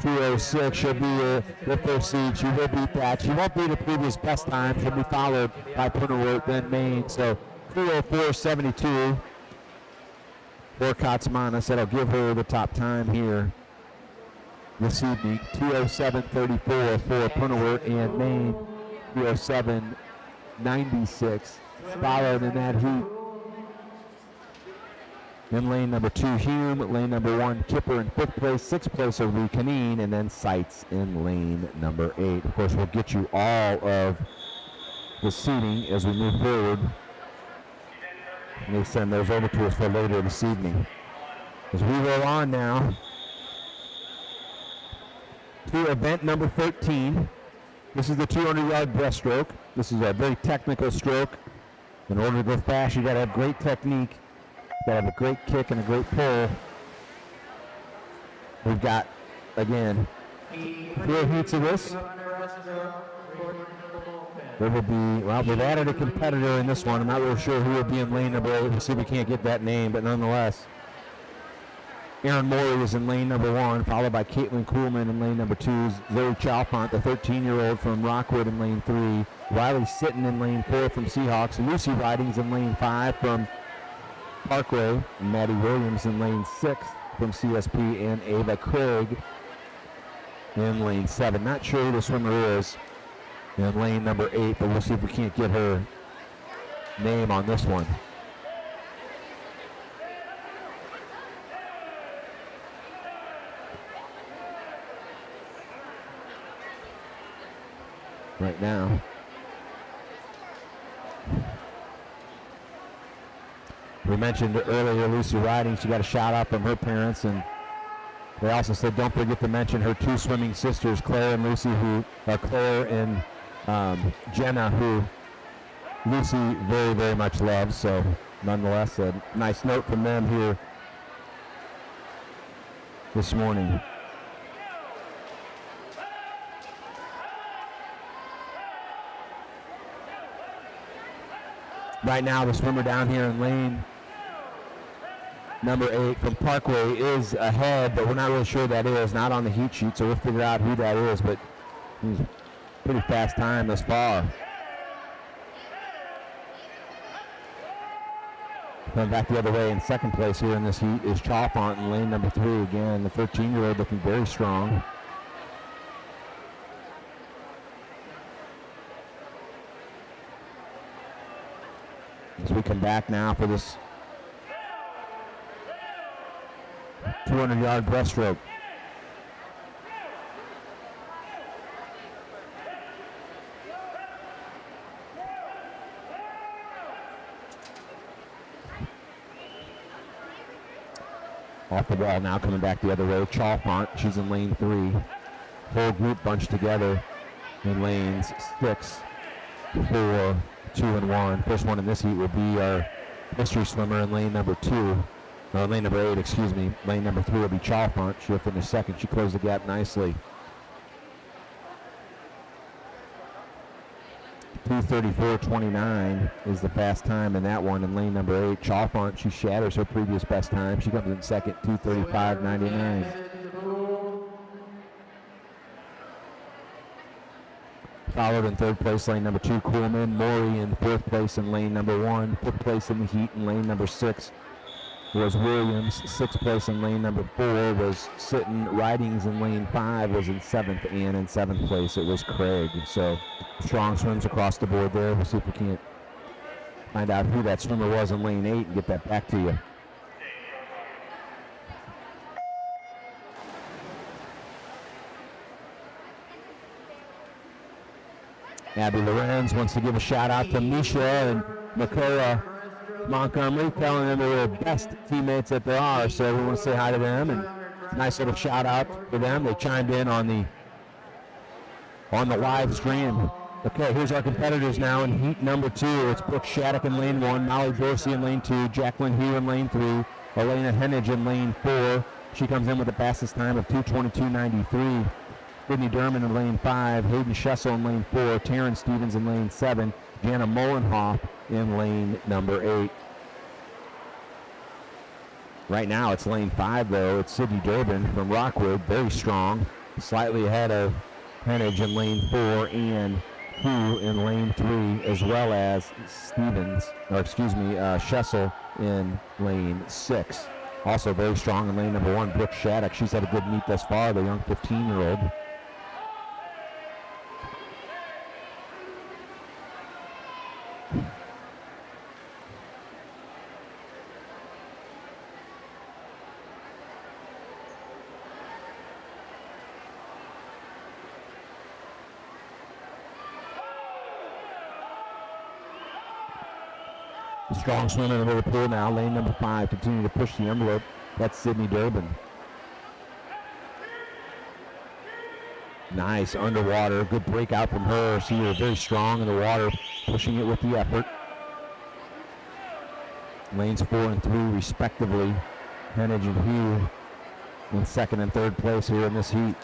2:06. She'll be the first seed. She will beat that. She won't beat her previous best time. She'll be followed by Punawert, then Maine. So 3:04.72 for Katsmanis. That'll give her the top time here this evening. 2:07.34 for Punawert and Maine. 3:07.96. Followed in that heat. In lane number 2, Hume. Lane number 1, Kipper in 5th place. 6th place will be Canine, and then Seitz in lane number 8. Of course, we'll get you all of the seating as we move forward. And they send those over to us for later this evening. As we roll on now to event number 13. This is the 200-yard breaststroke. This is a very technical stroke. In order to go fast, you got to have great technique. Got to have a great kick and a great pull. We've got, again, 4 heats of this. There will be, well, they've added a competitor in this one. I'm not really sure who will be in lane number 8. We'll see if we can't get that name, but nonetheless. Aaron Morey is in lane number 1, followed by Caitlin Kuhlman in lane number 2. Zoe Chalfont, the 13-year-old from Rockwood, in lane 3. Riley Sitton in lane 4 from Seahawks. Lucy Ridings in lane 5 from Parkway. Maddie Williams in lane 6 from CSP, and Ava Craig in lane 7. Not sure who the swimmer is in lane number 8, but we'll see if we can't get her name on this one. Right now. We mentioned earlier Lucy Riding. She got a shout out from her parents, and they also said don't forget to mention her 2 swimming sisters, Claire and Lucy, Claire and Jenna, who Lucy very, very much loves. So nonetheless, a nice note from them here this morning. Right now, the swimmer down here in lane number 8 from Parkway is ahead, but we're not really sure who that is. Not on the heat sheet, so we'll figure out who that is, but he's pretty fast time thus far. Going back the other way in second place here in this heat is Chalfont in lane number 3. Again, the 13-year-old looking very strong. As we come back now for this 200-yard breaststroke. Off the wall now, coming back the other way. Chalfont, she's in lane 3. Whole group bunched together in lanes 6, 4, 2, and 1. First one in this heat will be our mystery swimmer in lane number 2. No, lane number 8, excuse me. Lane number 3 will be Chalfont. She'll finish second. She closed the gap nicely. 2:34.29 is the fast time in that one in lane number 8. Chalfont, she shatters her previous best time. She comes in second, 2:35.99. Followed in third place, lane number 2, Coolman. Maury in fourth place in lane number 1. Fifth place in the heat in lane number 6 was Williams. Sixth place in lane number 4 was Sitton. Ridings in lane 5 was in 7th, and in 7th place it was Craig. So strong swims across the board there. We'll see if we can't find out who that swimmer was in lane 8 and get that back to you. Abby Lorenz wants to give a shout out to Misha and Mikola Montgomery, telling them they're the best teammates that there are. So we want to say hi to them, and nice little shout out for them. They chimed in on the live stream. Okay, here's our competitors now in heat number 2. It's Brooke Shattuck in lane 1, Molly Dorsey in lane 2, Jacqueline Hugh in lane 3, Elena Hennig in lane 4. She comes in with the fastest time of 2:22.93. Whitney Derman in lane 5, Hayden Schessel in lane 4, Taryn Stevens in lane 7, Jana Molenhoff in lane number 8. Right now it's lane 5 though. It's Sydney Durbin from Rockwood, very strong, slightly ahead of Hennig in lane 4 and Hugh in lane 3, as well as Schessel in lane 6. Also very strong in lane number 1, Brooke Shattuck. She's had a good meet thus far, the young 15-year-old. Strong swim in the middle pool now. Lane number 5, continue to push the envelope. That's Sydney Durbin. Nice underwater. Good breakout from her. She was very strong in the water, pushing it with the effort. Lanes 4 and 3 respectively. Hennig and Hugh in second and third place here in this heat.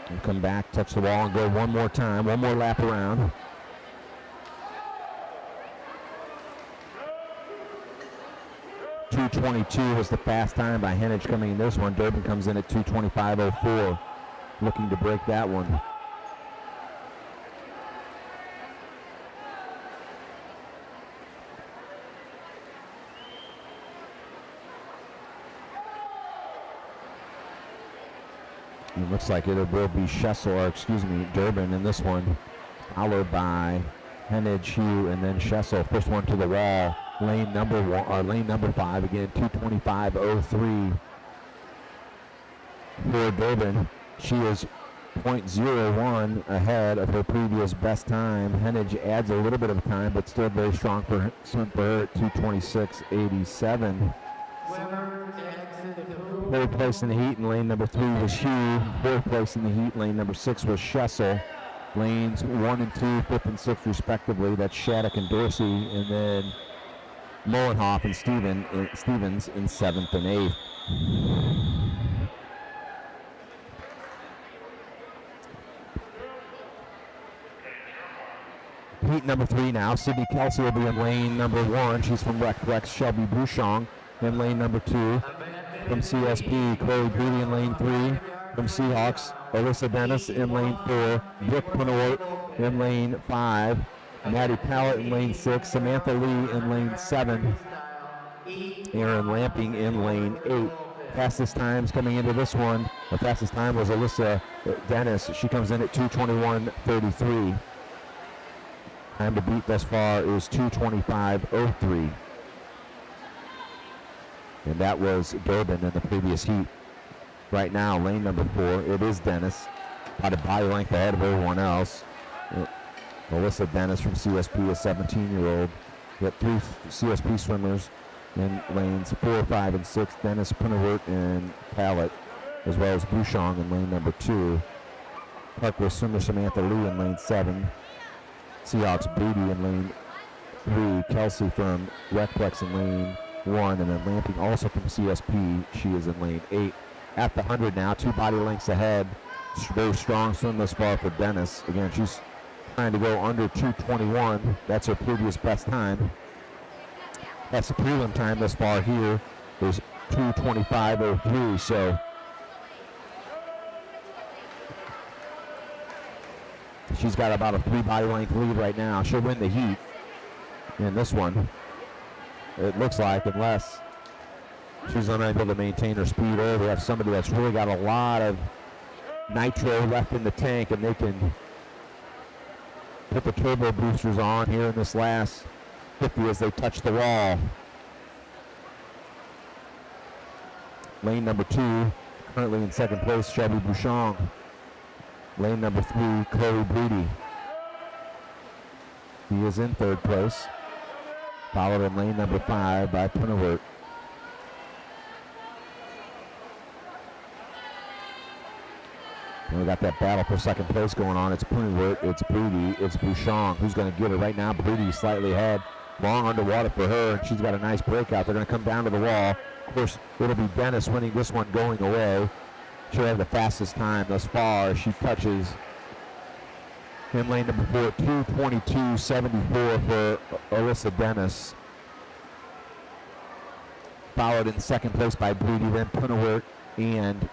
And come back, touch the wall, and go one more time. One more lap around. .222 was the fast time by Hennig coming in this one. Durbin comes in at 2:25.04, looking to break that one. It looks like it will be Durbin in this one, followed by Hennig, Hugh, and then Schessel. First one to the wall. Lane number 5 again, 2:25.03 for Durbin. She is .01 ahead of her previous best time. Hennig adds a little bit of time, but still very strong for her at 2:26.87. Third place in the heat in lane number 3 was Hugh. Fourth place in the heat, lane number 6 was Schessel. Lanes 1 and 2, 5th and 6th respectively. That's Shattuck and Dorsey, and then Molenhoff and Stevens in 7th and 8th. Heat number 3 now. Sydney Kelsey will be in lane number 1. She's from Rex. Shelby Bouchon in lane number 2. From CSP, Chloe Beatty in lane 3. From Seahawks, Alyssa Dennis in lane 4. Brooke Penort in lane 5. Maddie Pallett in lane 6, Samantha Lee in lane 7, Aaron Lamping in lane 8. Fastest times coming into this one, the fastest time was Alyssa Dennis. She comes in at 2:21.33. Time to beat thus far is 2:25.03. And that was Durbin in the previous heat. Right now, lane number 4, it is Dennis. About a body length ahead of everyone else. Melissa Dennis from CSP, a 17-year-old. We got 3 CSP swimmers in lanes 4, 5, and 6. Dennis, Punawert, and Pallet, as well as Bouchon in lane number 2. Parkway swimmer Samantha Lee in lane 7. Seahawks Beatty in lane 3. Kelsey from Recplex in lane 1. And then Lamping also from CSP. She is in lane 8. At the 100 now, 2 body lengths ahead. Very strong swim thus far for Dennis. Again, she's trying to go under 2:21. That's her previous best time. That's the prelim time thus far here is 2:25.03. So she's got about a 3 body length lead right now. She'll win the heat in this one, it looks like, unless she's unable to maintain her speed, or we have somebody that's really got a lot of nitro left in the tank and they can put the turbo boosters on here in this last 50 as they touch the wall. Lane number 2, currently in second place, Shelby Bouchon. Lane number 3, Chloe Breedy. He is in third place, followed in lane number 5 by Punawert. And we got that battle for second place going on. It's Punawert, it's Breedy, it's Bouchon. Who's going to get it right now? Breedy slightly ahead. Long underwater for her, and she's got a nice breakout. They're going to come down to the wall. Of course, it'll be Dennis winning this one going away. She'll have the fastest time thus far. She touches in lane number 4, 2:22.74 for Alyssa Dennis. Followed in second place by Breedy, then Punawert and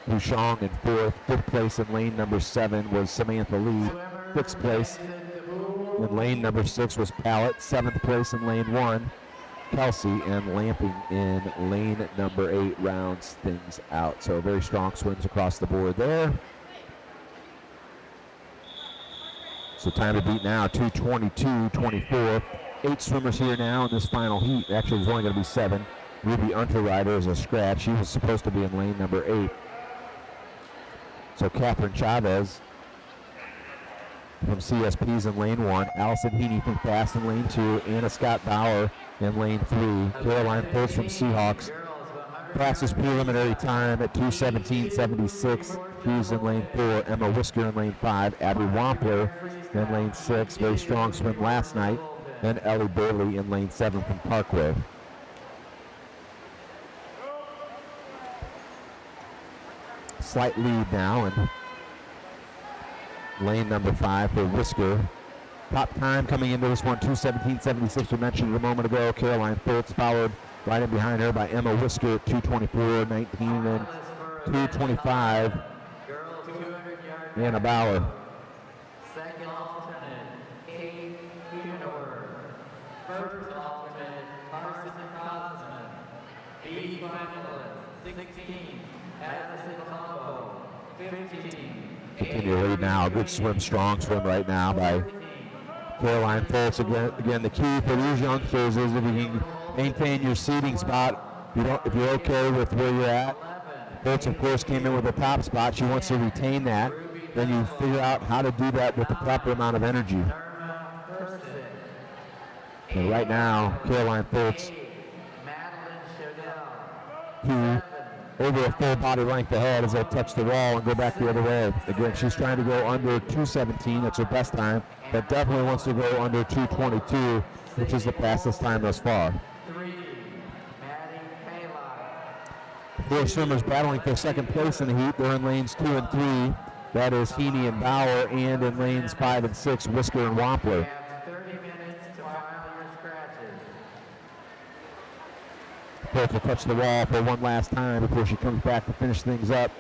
Bouchon in fourth. Fifth place in lane number 7 was Samantha Lee. Sixth place in lane number 6 was Pallet. Seventh place in lane 1, Kelsey, and Lamping in lane number 8 rounds things out. So very strong swims across the board there. So time to beat now, 2:22.24. 8 swimmers here now in this final heat. Actually, there's only going to be 7. Ruby Unterrider is a scratch. She was supposed to be in lane number 8. So Catherine Chavez from CSP's in lane 1. Allison Heaney from Fast in lane 2. Anna Scott Bauer in lane 3. Caroline Fultz from Seahawks. Fastest preliminary time at 2:17.76. She's in lane 4. Emma Whisker in lane 5. Abby Wampler in lane 6. Very strong swim last night. And Ellie Bailey in lane 7 from Parkway. Slight lead now in lane number 5 for Whisker. Top time coming into this one, 2:17.76. We mentioned it a moment ago. Caroline Fultz followed right in behind her by Emma Whisker at 2:24.19 and 2:25. Anna Bauer.
Second alternate, Kate Hunower. First alternate, Carson Cosman. B finalist, 16, Addison Combo. 15.
Continue lead now. Good swim, strong swim right now by Caroline Fultz. Again, the key for these youngsters is if you can maintain your seating spot. If you're okay with where you're at. Fultz, of course, came in with a top spot. She wants to retain that. Then you figure out how to do that with the proper amount of energy. And right now, Caroline Fultz, who over a full body length ahead as they touch the wall and go back the other way. Again, she's trying to go under 2:17. That's her best time, but definitely wants to go under 2:22, which is the fastest time thus far. 4 swimmers battling for second place in the heat. They're in lanes 2 and 3. That is Heaney and Bauer, and in lanes 5 and 6, Whisker and Wampler.
30 minutes to file your scratches.
Fultz will touch the wall for one last time before she comes back to finish things up.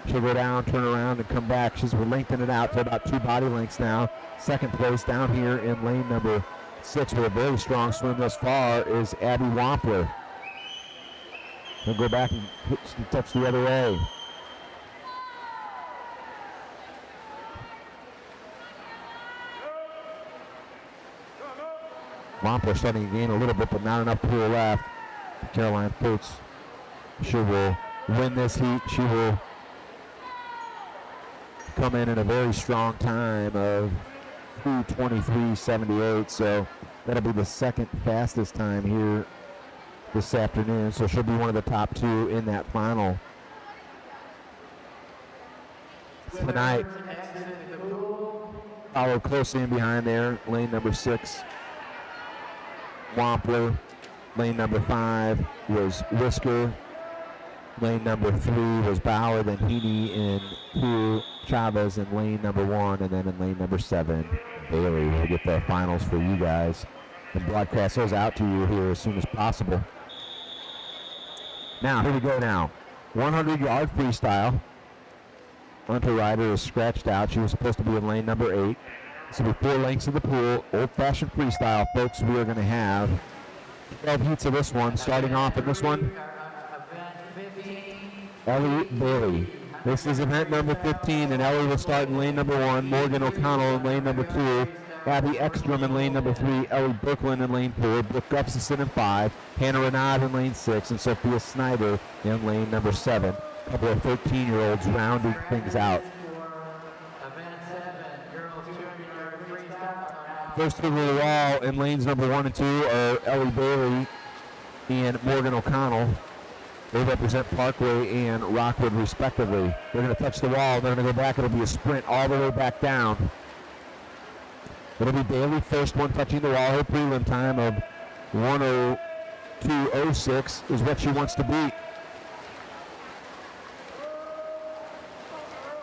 She'll go down, turn around, and come back. We're lengthening it out to about 2 body lengths now. Second place down here in lane number 6 with a very strong swim thus far is Abby Wampler. He'll go back and touch the other way. Wampler starting to gain a little bit, but not enough pool left. Caroline Coates, she will win this heat. She will come in at a very strong time of 2:23.78, so that'll be the second fastest time here this afternoon, so she'll be one of the top two in that final tonight. Followed closely in behind there, lane number 6, Wampler. Lane number 5 was Whisker. Lane number 3 was Bauer, then Heaney and Cool Chavez in lane number 1, and then in lane number 7, Bailey. We'll get the finals for you guys and broadcast those out to you here as soon as possible. Now, here we go now. 100-yard freestyle. Hunter Ryder is scratched out. She was supposed to be in lane number 8. This will be 4 lengths of the pool. Old-fashioned freestyle, folks. We are going to have 12 heats of this one. Starting off in this one, Ellie Bailey. This is event number 15, and Ellie will start in lane number 1. Morgan O'Connell in lane number 2. Abby Ekstrom in lane number 3. Ellie Brooklyn in lane 4. Brooke Gustafson in 5. Hannah Renaud in lane 6. And Sophia Snyder in lane number 7. A couple of 13-year-olds rounding things out. First over the wall in lanes number 1 and 2 are Ellie Bailey and Morgan O'Connell. They represent Parkway and Rockwood respectively. They're going to touch the wall. They're going to go back. It'll be a sprint all the way back down. It'll be Bailey first one touching the wall. Her prelim time of 1:02.06 is what she wants to beat.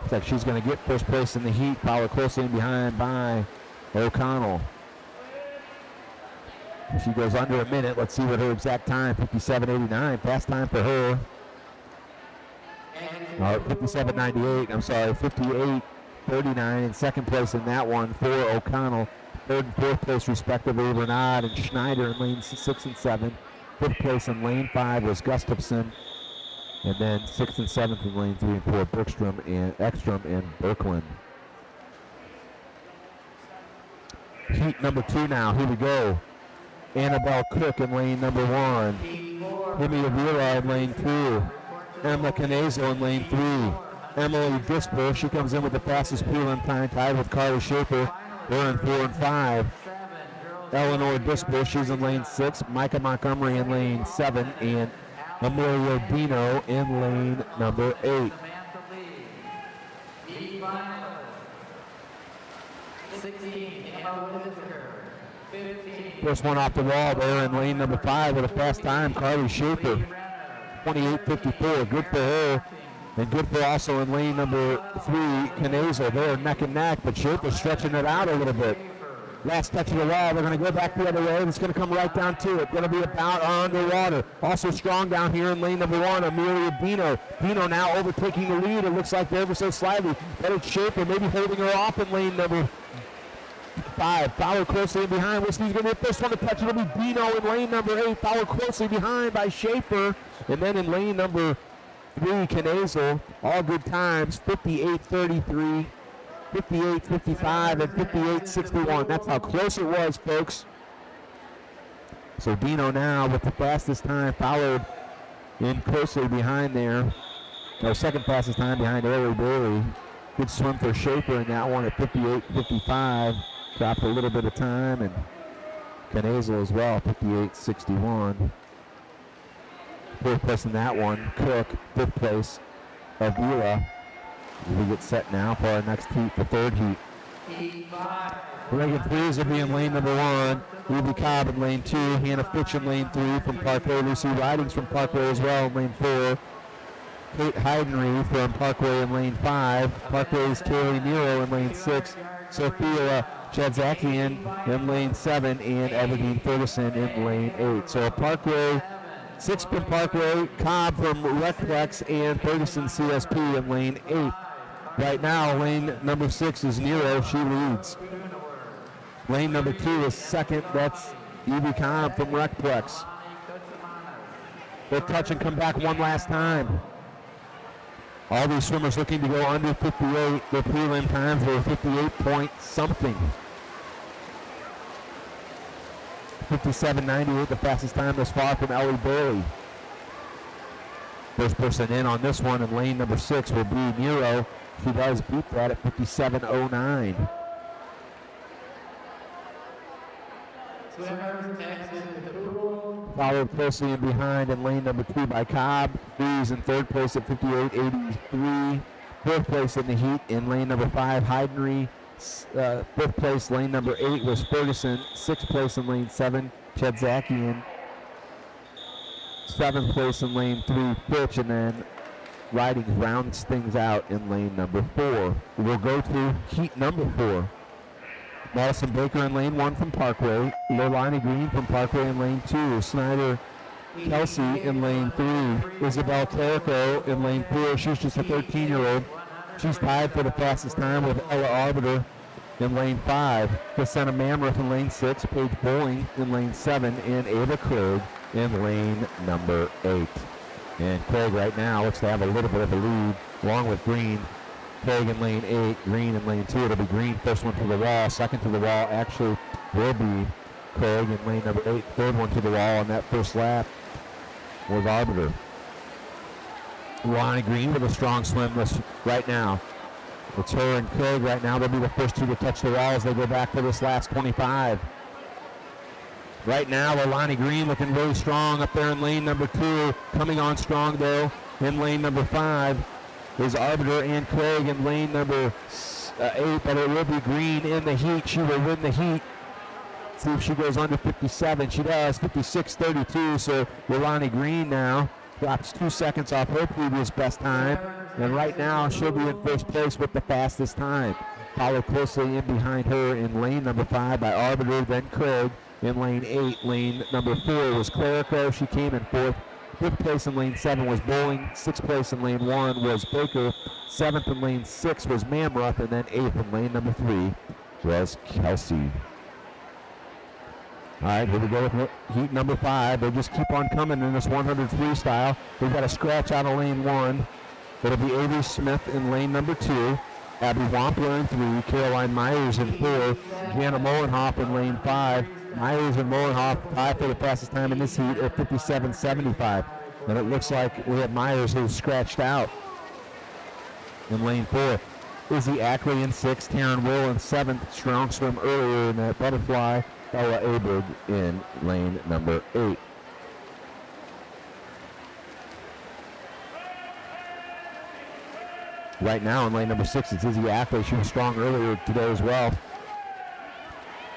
Looks like she's going to get first place in the heat, followed closely in behind by O'Connell. She goes under a minute. Let's see what her exact time, 57.89. Fast time for her. 57.98, I'm sorry, 58.39 in second place in that one for O'Connell. Third and fourth place respectively, Renaud and Schneider in lanes 6 and 7. Fifth place in lane 5 was Gustafson. And then 6th and 7th in lane 3 and 4, Ekstrom and Berkland. Heat number 2 now, here we go. Annabelle Cook in lane number 1. Himi Avila in lane 2. Emma Canazo in lane 3. Emily Disper, she comes in with the fastest prelim time, tied with Carly Schaefer. They're in 4 and 5. Eleanor Disper, she's in lane 6. Micah Montgomery in lane 7. And Emilio Dino in lane number 8. First one off the wall there in lane number 5 with a fast time, Carly Schaefer, 28.54. Good for her, and good for also in lane number 3, Canazo. They're neck and neck, but Schaefer stretching it out a little bit. Last touch of the wall. They're going to go back the other way, and it's going to come right down to it. Going to be about underwater. Also strong down here in lane number 1, Amelia Dino. Dino now overtaking the lead. It looks like ever so slightly, but it's Schaefer maybe holding her off in lane number 5. Followed closely in behind. Whiskey's going to be the first one to touch. It'll be Dino in lane number 8. Followed closely behind by Schaefer. And then in lane number 3, Canazo. All good times, 58.33. 58.55 and 58.61. That's how close it was, folks. So Dino now with the fastest time, followed in closely behind there. Our second fastest time behind Ellie Bailey. Good swim for Schaefer in that one at 58.55. Dropped a little bit of time, and Canazo as well, 58.61. Fourth place in that one, Cook. Fifth place, Avila. We get set now for our next heat, the third heat. Reagan Freeze will be in lane number 1. Ruby Cobb in lane 2. Hannah Fitch in lane 3 from Parkway. Lucy Ridings from Parkway as well in lane 4. Kate Heidenry from Parkway in lane 5. Parkway's Kaylee Nero in lane 6. Sophia Chadzakian in lane 7. And Everdeen Ferguson in lane 8. So Parkway, 6 from Parkway, Cobb from Recplex, and Ferguson CSP in lane 8. Right now, lane number 6 is Nero. She leads. Lane number 2 is second. That's Evie Cobb from Recplex. They'll touch and come back one last time. All these swimmers looking to go under 58. Their prelim times were 58 point something. 57.98, the fastest time thus far from Ellie Bailey. First person in on this one in lane number 6 will be Nero. She does beat that at 57.09. Followed closely in behind in lane number 2 by Cobb. He's in third place at 58.83. Fourth place in the heat in lane number 5, Heidenry. Fifth place, lane number 8 was Ferguson. Sixth place in lane 7, Chedzakian. Seventh place in lane 3, Fitch, and then riding rounds things out in lane number 4. We'll go to heat number 4. Madison Baker in lane 1 from Parkway. Lolani Green from Parkway in lane 2. Snyder Kelsey in lane 3. Isabel Clerico in lane 4. She's just a 13-year-old. She's tied for the fastest time with Ella Arbiter in lane 5. Cassandra Mammoth in lane 6. Paige Bowling in lane 7. And Ava Craig in lane number 8. And Craig right now looks to have a little bit of a lead along with Green. Craig in lane 8, Green in lane 2. It'll be Green first one to the wall. Second to the wall actually will be Craig in lane number 8. Third one to the wall on that first lap was Arbiter. Lonnie Green with a strong swim right now. It's her and Craig right now. They'll be the first two to touch the wall as they go back for this last 25. Right now, Lonnie Green looking really strong up there in lane number 2. Coming on strong though in lane number 5 is Arbiter and Craig in lane number 8, but it will be Green in the heat. She will win the heat. See if she goes under 57. She does, 56.32, so Yolani Green now drops 2 seconds off her previous best time, and right now she'll be in first place with the fastest time. Followed closely in behind her in lane number 5 by Arbiter, then Craig in lane 8. Lane number 4 was Clerico. She came in 4th. 5th place in lane 7 was Bowling. 6th place in lane 1 was Baker. 7th in lane 6 was Mamruth. And then 8th in lane number 3 was Kelsey. All right, here we go with heat number 5. They just keep on coming in this 100 freestyle. We've got a scratch out of lane 1. It'll be Avery Smith in lane number 2. Abby Wampler in 3. Caroline Myers in 4. Jana Molenhoff in lane 5. Myers and Molenhoff tied for the fastest time in this heat at 57.75. And it looks like we have Myers who's scratched out in lane 4. Izzy Ackley in 6th, Taryn Will in 7th. Strong swim earlier in that butterfly. Ella Aberg in lane number 8. Right now in lane number 6, it's Izzy Ackley. She was strong earlier today as well.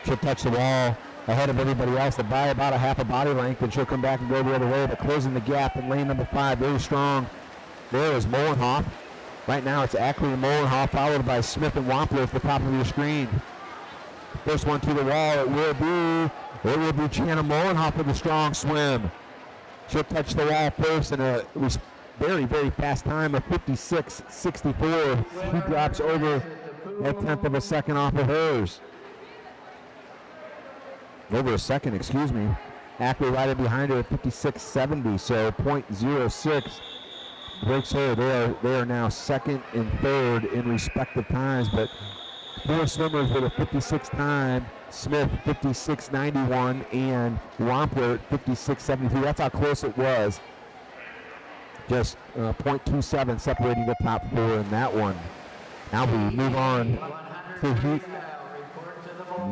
She'll touch the wall ahead of everybody else by about a half a body length, and she'll come back and go the other way, but closing the gap in lane number 5, very strong. There is Molenhoff. Right now it's Ackley and Molenhoff, followed by Smith and Wampler at the top of your screen. First one to the wall, it will be Jana Molenhoff with a strong swim. She'll touch the wall first in a very, very fast time of 56.64. He drops over a 1/10 of a second off of hers. Over a second, excuse me. Ackley right in behind her at 56.70, so 0.06 breaks her. They are now second and third in respective times, but 4 swimmers with a 56 time. Smith 56.91 and Wampler 56.73. That's how close it was. Just 0.27 separating the top 4 in that one. Now we move on to heat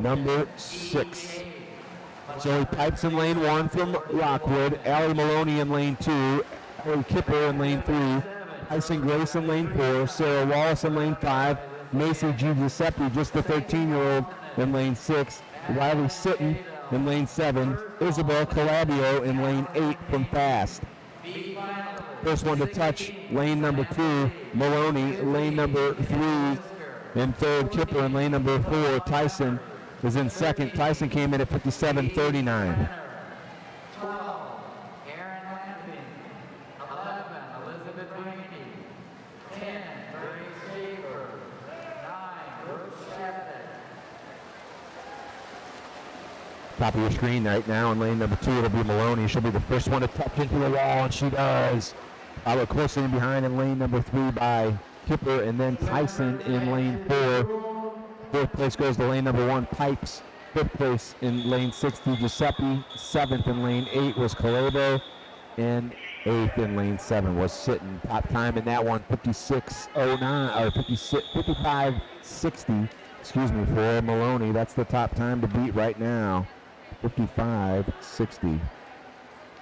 number 6. Zoe Pipes in lane 1 from Rockwood. Allie Maloney in lane 2. Ellie Kipper in lane 3. Tyson Grace in lane 4. Sarah Wallace in lane 5. Macy G. Giuseppe, just a 13-year-old, in lane 6. Riley Sitton in lane 7. Isabel Calabio in lane 8 from Fast. First one to touch, lane number 2, Maloney. Lane number 3 in 3rd, Kipper. In lane number 4, Tyson is in 2nd. Tyson came in at 57.39.
12, Aaron Lamping. 11, Elizabeth Rainey. 10, Grace Shaver. 9, Brooke Shepard.
Top of your screen right now in lane number 2, it'll be Maloney. She'll be the first one to touch into the wall, and she does. Followed closely in behind in lane number 3 by Kipper, and then Tyson in lane 4. 4th place goes to lane number 1, Pipes. 5th place in lane 6, Giuseppe. 7th in lane 8 was Calebo. And 8th in lane 7 was Sitton. Top time in that one, 56.09 or 55.60. Excuse me, for Maloney. That's the top time to beat right now. 55.60.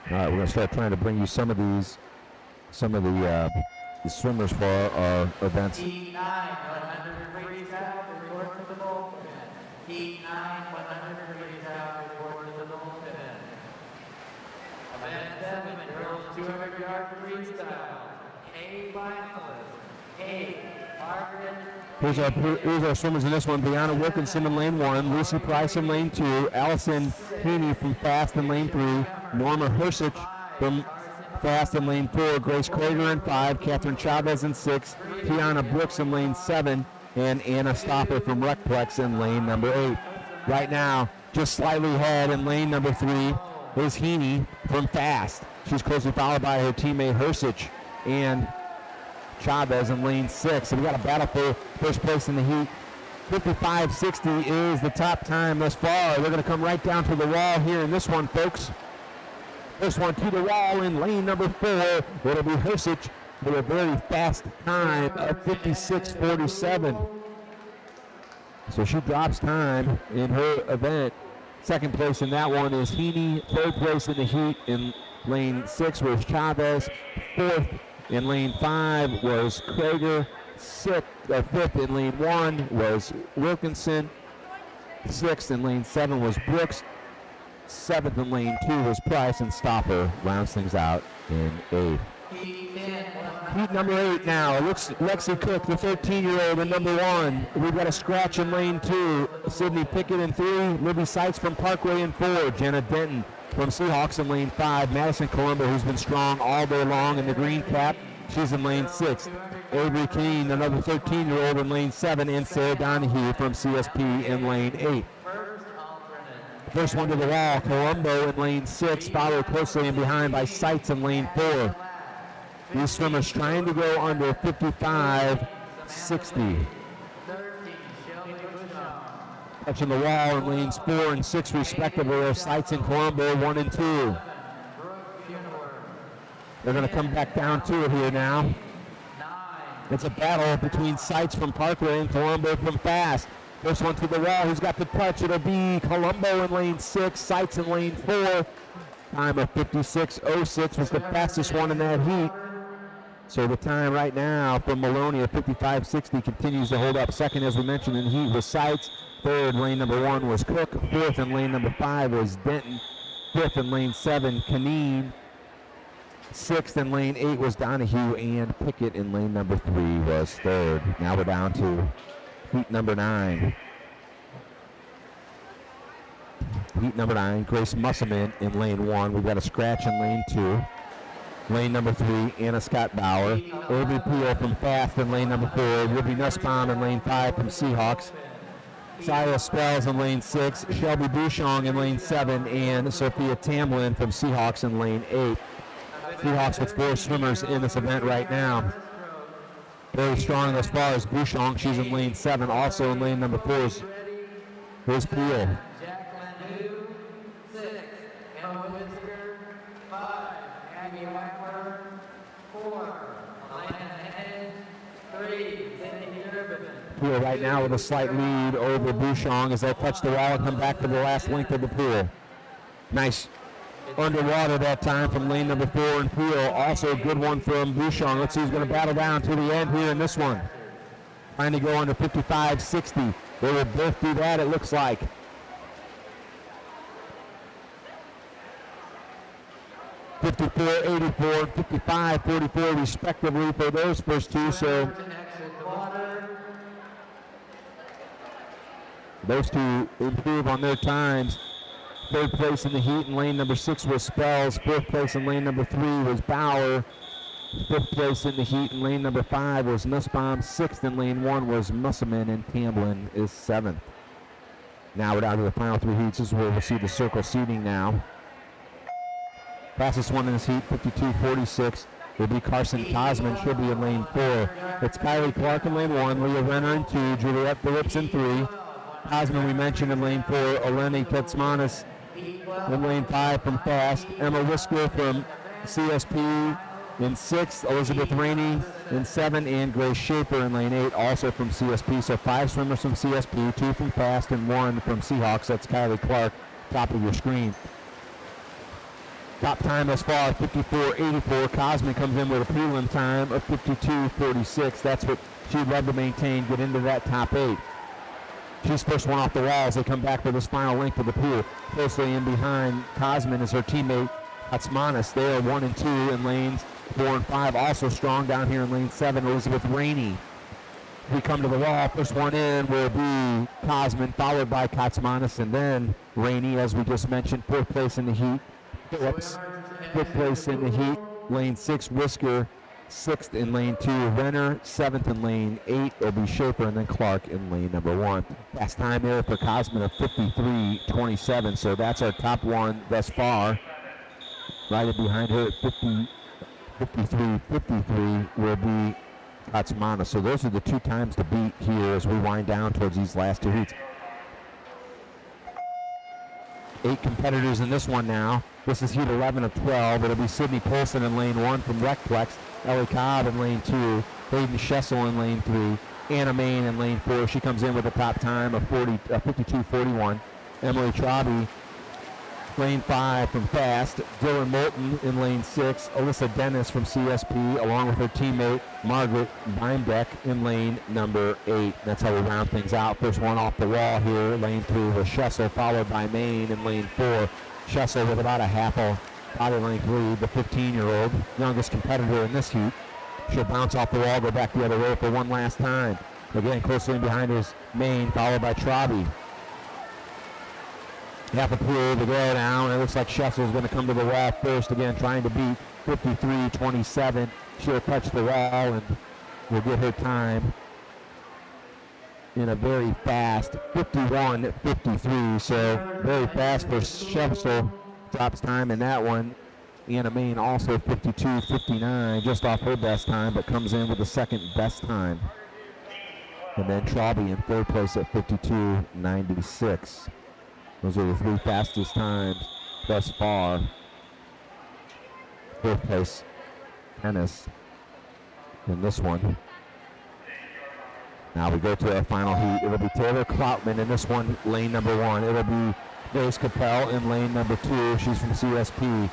All right, we're gonna start trying to bring you some of the swimmers for our events.
Heat 9, 100 freestyle, report to the bullpen. Heat 9, 100 freestyle, report to the bullpen. Event 7, girls 200 yard freestyle. A finalist. A, Margaret.
Here's our swimmers in this one. Brianna Wilkinson in lane 1, Lucy Price in lane 2, Allison Heaney from fast in lane 3, Norma Hersich from fast in lane 4, Grace Krager in 5, Catherine Chavez in 6, Tiana Brooks in lane 7, and Anna Stopper from Recplex in lane number 8. Right now, just slightly ahead in lane number 3 is Heaney from fast. She's closely followed by her teammate Hersich and Chavez in lane 6. So we got a battle for first place in the heat. 55.60 is the top time thus far. They're going to come right down to the wall here in this one, folks. This one to the wall in lane number 4. It'll be Hersich with a very fast time of 56.47. So she drops time in her event. Second place in that one is Heaney. Third place in the heat in lane 6 was Chavez. Fourth in lane 5 was Krager. Fifth in lane 1 was Wilkinson. Sixth in lane 7 was Brooks. Seventh in lane 2 was Price, and Stopper rounds things out in 8th. Heat number 8 now. Lexi Cook, the 13-year-old in number 1. We've got a scratch in lane 2. Sydney Pickett in 3. Libby Sykes from Parkway in 4. Jenna Denton from Seahawks in lane 5. Madison Colombo, who's been strong all day long in the green cap, she's in lane 6. Avery Keene, another 13-year-old in lane 7, and Sarah Donahue from CSP in lane 8. First one to the wall, Colombo in lane 6, followed closely in behind by Seitz in lane 4. These swimmers trying to go under 55.60. Touching the wall in lanes 4 and 6 respectively are Seitz and Colombo, 1 and 2. They're going to come back down to it here now. It's a battle between Seitz from Parkway and Colombo from fast. First one to the wall, who's got the touch? It'll be Colombo in lane 6, Seitz in lane 4. Time of 56.06 was the fastest one in that heat. So the time right now from Maloney at 55.60 continues to hold up. Second, as we mentioned in the heat, was Seitz. Third, lane number 1 was Cook. Fourth in lane number 5 was Denton. Fifth in lane 7, Canine. Sixth in lane 8 was Donahue, and Pickett in lane number 3 was third. Now we're down to heat number 9. Heat number 9, Grace Musselman in lane 1. We've got a scratch in lane 2. Lane number 3, Anna Scott Bauer. Avery Peel from Fast in lane number 4. Ruby Nussbaum in lane 5 from Seahawks. Saya Spells in lane 6. Shelby Bouchon in lane 7. And Sophia Tamlin from Seahawks in lane 8. Seahawks with 4 swimmers in this event right now. Very strong as far as Bouchon. She's in lane 7. Also in lane number 4 is Peel. Peel right now with a slight lead over Bouchon as they touch the wall and come back for the last length of the pool. Nice underwater that time from lane number 4 and Peel. Also a good one from Bouchon. Let's see who's going to battle down to the end here in this one. Trying to go under 55.60. They will both do that, it looks like. $54.84, $55.44 respectively for those first two. So those two improve on their times. Third place in the heat in lane number 6 was Spells. Fourth place in lane number 3 was Bauer. Fifth place in the heat in lane number 5 was Nussbaum. Sixth in lane 1 was Musselman, and Tamblin is 7th. Now we're down to the final 3 heats. This is where we'll see the circle seating now. Fastest one in this heat, 52.46, will be Carson Cosman. She'll be in lane 4. It's Kylie Clark in lane 1, Leah Renner in 2, Juliette Phillips in 3, Cosman we mentioned in lane 4. Eleni Katsmanis in lane 5 from Fast. Emma Whisker from CSP in 6th. Elizabeth Rainey in 7, and Grace Schaefer in lane 8, also from CSP. So 5 swimmers from CSP, 2 from Fast, and 1 from Seahawks. That's Kylie Clark, top of your screen. Top time thus far, 54.84. Cosman comes in with a prelim time of 52.46. That's what she'd love to maintain, get into that top 8. She's first one off the wall as they come back for this final length of the pool. Closely in behind Cosman is her teammate Katsmanis. They are 1 and 2 in lanes 4 and 5. Also strong down here in lane 7, Elizabeth Rainey. We come to the wall. First one in will be Cosman, followed by Katsmanis, and then Rainey, as we just mentioned, 4th place in the heat. Phillips, 5th place in the heat. Lane 6, Whisker. 6th in lane 2, Renner. 7th in lane 8 will be Schaefer, and then Clark in lane number 1. Fast time there for Cosman of 53.27. So that's our top one thus far. Right behind her at 53.53 will be Katsmanis. So those are the 2 times to beat here as we wind down towards these last 2 heats. 8 competitors in this one now. This is heat 11 of 12. It'll be Sydney Polson in lane 1 from Recplex, Ellie Cobb in lane 2, Hayden Schessel in lane 3, Anna Main in lane 4. She comes in with a top time of 52.41. Emily Traube, lane 5 from Fast, Dylan Moulton in lane 6, Alyssa Dennis from CSP, along with her teammate Margaret Beimbeck in lane number 8. That's how we round things out. First one off the wall here, lane 3 was Schessel, followed by Main in lane 4. Schessel with about a half a body length lead, the 15-year-old, youngest competitor in this heat. She'll bounce off the wall, go back the other way for one last time. Again, closely in behind is Main, followed by Traube. Half a pool to go now, and it looks like Schessel is going to come to the wall first, again trying to beat 53.27. She'll touch the wall and will get her time in a very fast 51.53. So very fast for Schessel. Drops time in that one. Anna Main also 52.59, just off her best time, but comes in with the second best time. And then Traube in 3rd place at 52.96. Those are the 3 fastest times thus far. 4th place, Tennis in this one. Now we go to our final heat. It'll be Taylor Kloutman in this one, lane number 1. It'll be Grace Capel in lane number 2. She's from CSP.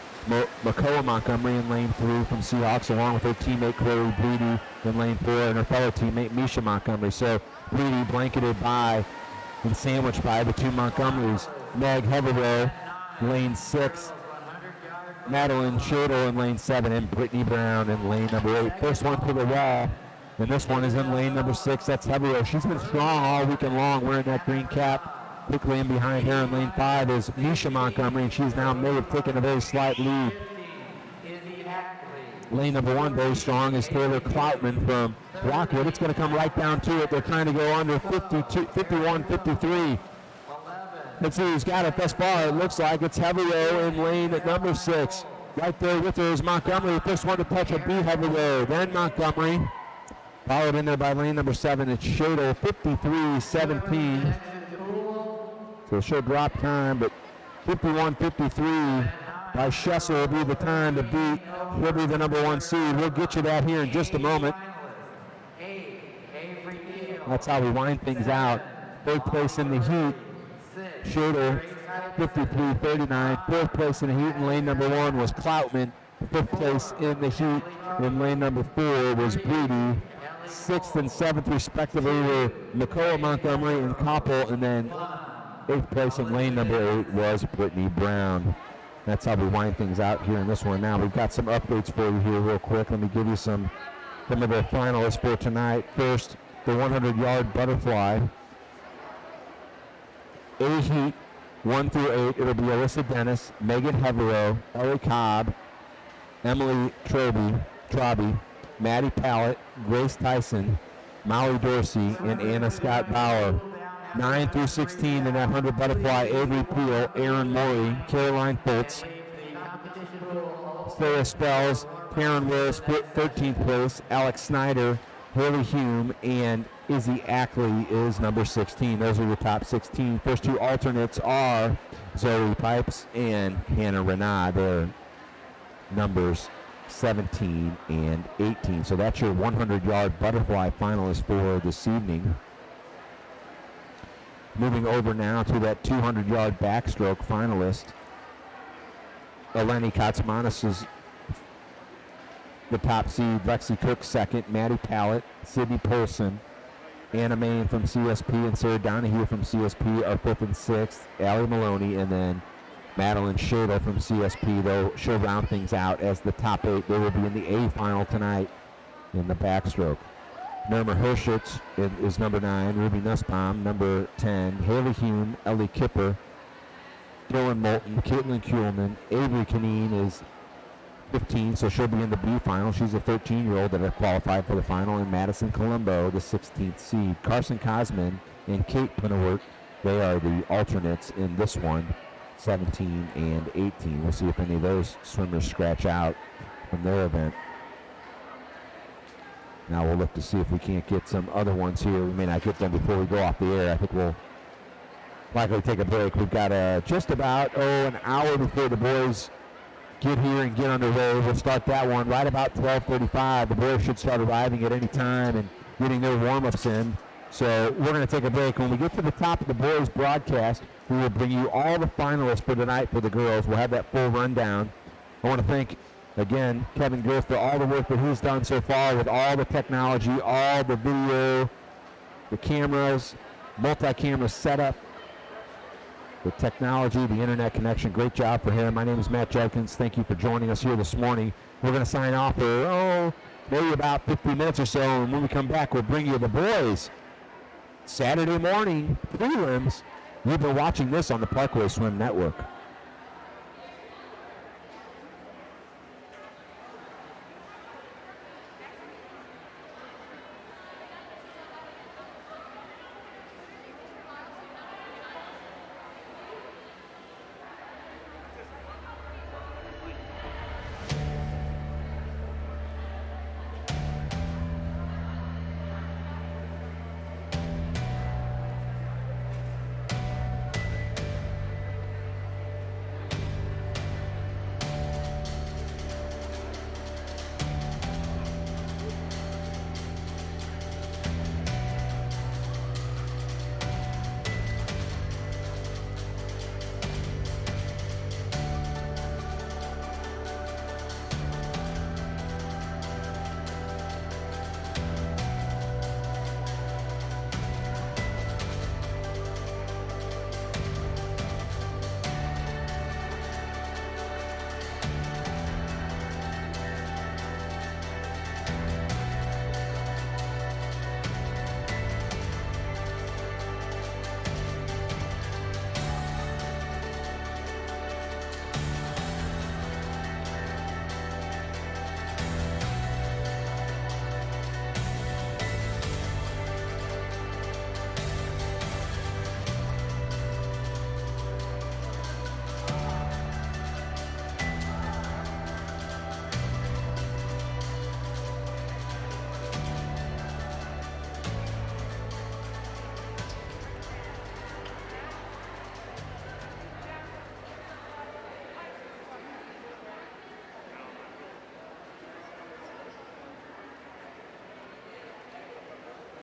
Makoa Montgomery in lane 3 from Seahawks, along with her teammate Chloe Bleedy in lane 4 and her fellow teammate Misha Montgomery. So Bleedy blanketed by and sandwiched by the 2 Montgomerys. Meg Heatherway, lane 6. Madeline Shadle in lane 7, and Brittany Brown in lane number 8. First one to the wall, and this one is in lane number 6. That's Heatherway. She's been strong all weekend long, wearing that green cap. Quickly in behind her in lane 5 is Misha Montgomery, and she's now may have taken a very slight lead. Lane number 1, very strong, is Taylor Kloutman from Rockwood. It's going to come right down to it. They're trying to go under 51.53. Let's see who's got it thus far. It looks like it's Heatherway in lane at number 6. Right there with her is Montgomery. First one to touch will be Heatherway, then Montgomery. Followed in there by lane number 7. It's Shadle, 53.17. So she'll drop time, but 51.53 by Schessel will be the time to beat. He'll be the number 1 seed. We'll get you that here in just a moment. That's how we wind things out. 3rd place in the heat, Shadle, 53.39. 4th place in the heat in lane number 1 was Kloutman. 5th place in the heat in lane number 4 was Bleedy. 6th and 7th respectively were Makoa Montgomery and Koppel, and then 8th place in lane number 8 was Brittany Brown. That's how we wind things out here in this one. Now we've got some updates for you here real quick. Let me give you some of the finalists for tonight. First, the 100-yard butterfly. A heat, 1 through 8. It'll be Alyssa Dennis, Megan Heverow, Ellie Cobb, Emily Traube, Maddie Pallett, Grace Tyson, Molly Dorsey, and Anna Scott Bauer. 9 through 16 in that 100 butterfly, Avery Peel, Aaron Morey, Caroline Fultz, Sarah Spells, Karen Willis, 13th place, Alex Snyder, Haley Hume and Izzy Ackley is number 16. Those are the top 16. First two alternates are Zoe Pipes and Hannah Renah. They're numbers 17 and 18. So that's your 100-yard butterfly finalist for this evening. Moving over now to that 200-yard backstroke finalist. Eleni Katsmanis is the top seed. Lexi Cook second. Maddie Pallett, Sydney Polson, Anna Main from CSP, and Sarah Donahue from CSP are fifth and sixth. Allie Maloney, and then Madeline Shadle from CSP, though she'll round things out as the top 8. They will be in the A final tonight in the backstroke. Norma Hershitz is number 9. Ruby Nussbaum, number 10. Haley Hume, Ellie Kipper, Dylan Moulton, Caitlin Kuhlman. Avery Canine is 15, so she'll be in the B final. She's a 13-year-old that have qualified for the final. And Madison Colombo, the 16th seed. Carson Cosman and Kate Penneworth, they are the alternates in this one, 17 and 18. We'll see if any of those swimmers scratch out from their event. Now we'll look to see if we can't get some other ones here. We may not get them before we go off the air. I think we'll likely take a break. We've got just about an hour before the boys get here and get underway. We'll start that one right about 12:35. The boys should start arriving at any time and getting their warm-ups in. So we're going to take a break. When we get to the top of the boys' broadcast, we will bring you all the finalists for tonight for the girls. We'll have that full rundown. I want to thank, again, Kevin Gill for all the work that he's done so far with all the technology, all the video, the cameras, multi-camera setup, the technology, the internet connection. Great job for him. My name is Matt Judkins. Thank you for joining us here this morning. We're going to sign off for, maybe about 50 minutes or so, and when we come back, we'll bring you the boys' Saturday morning prelims. You've been watching this on the Parkway Swim Network.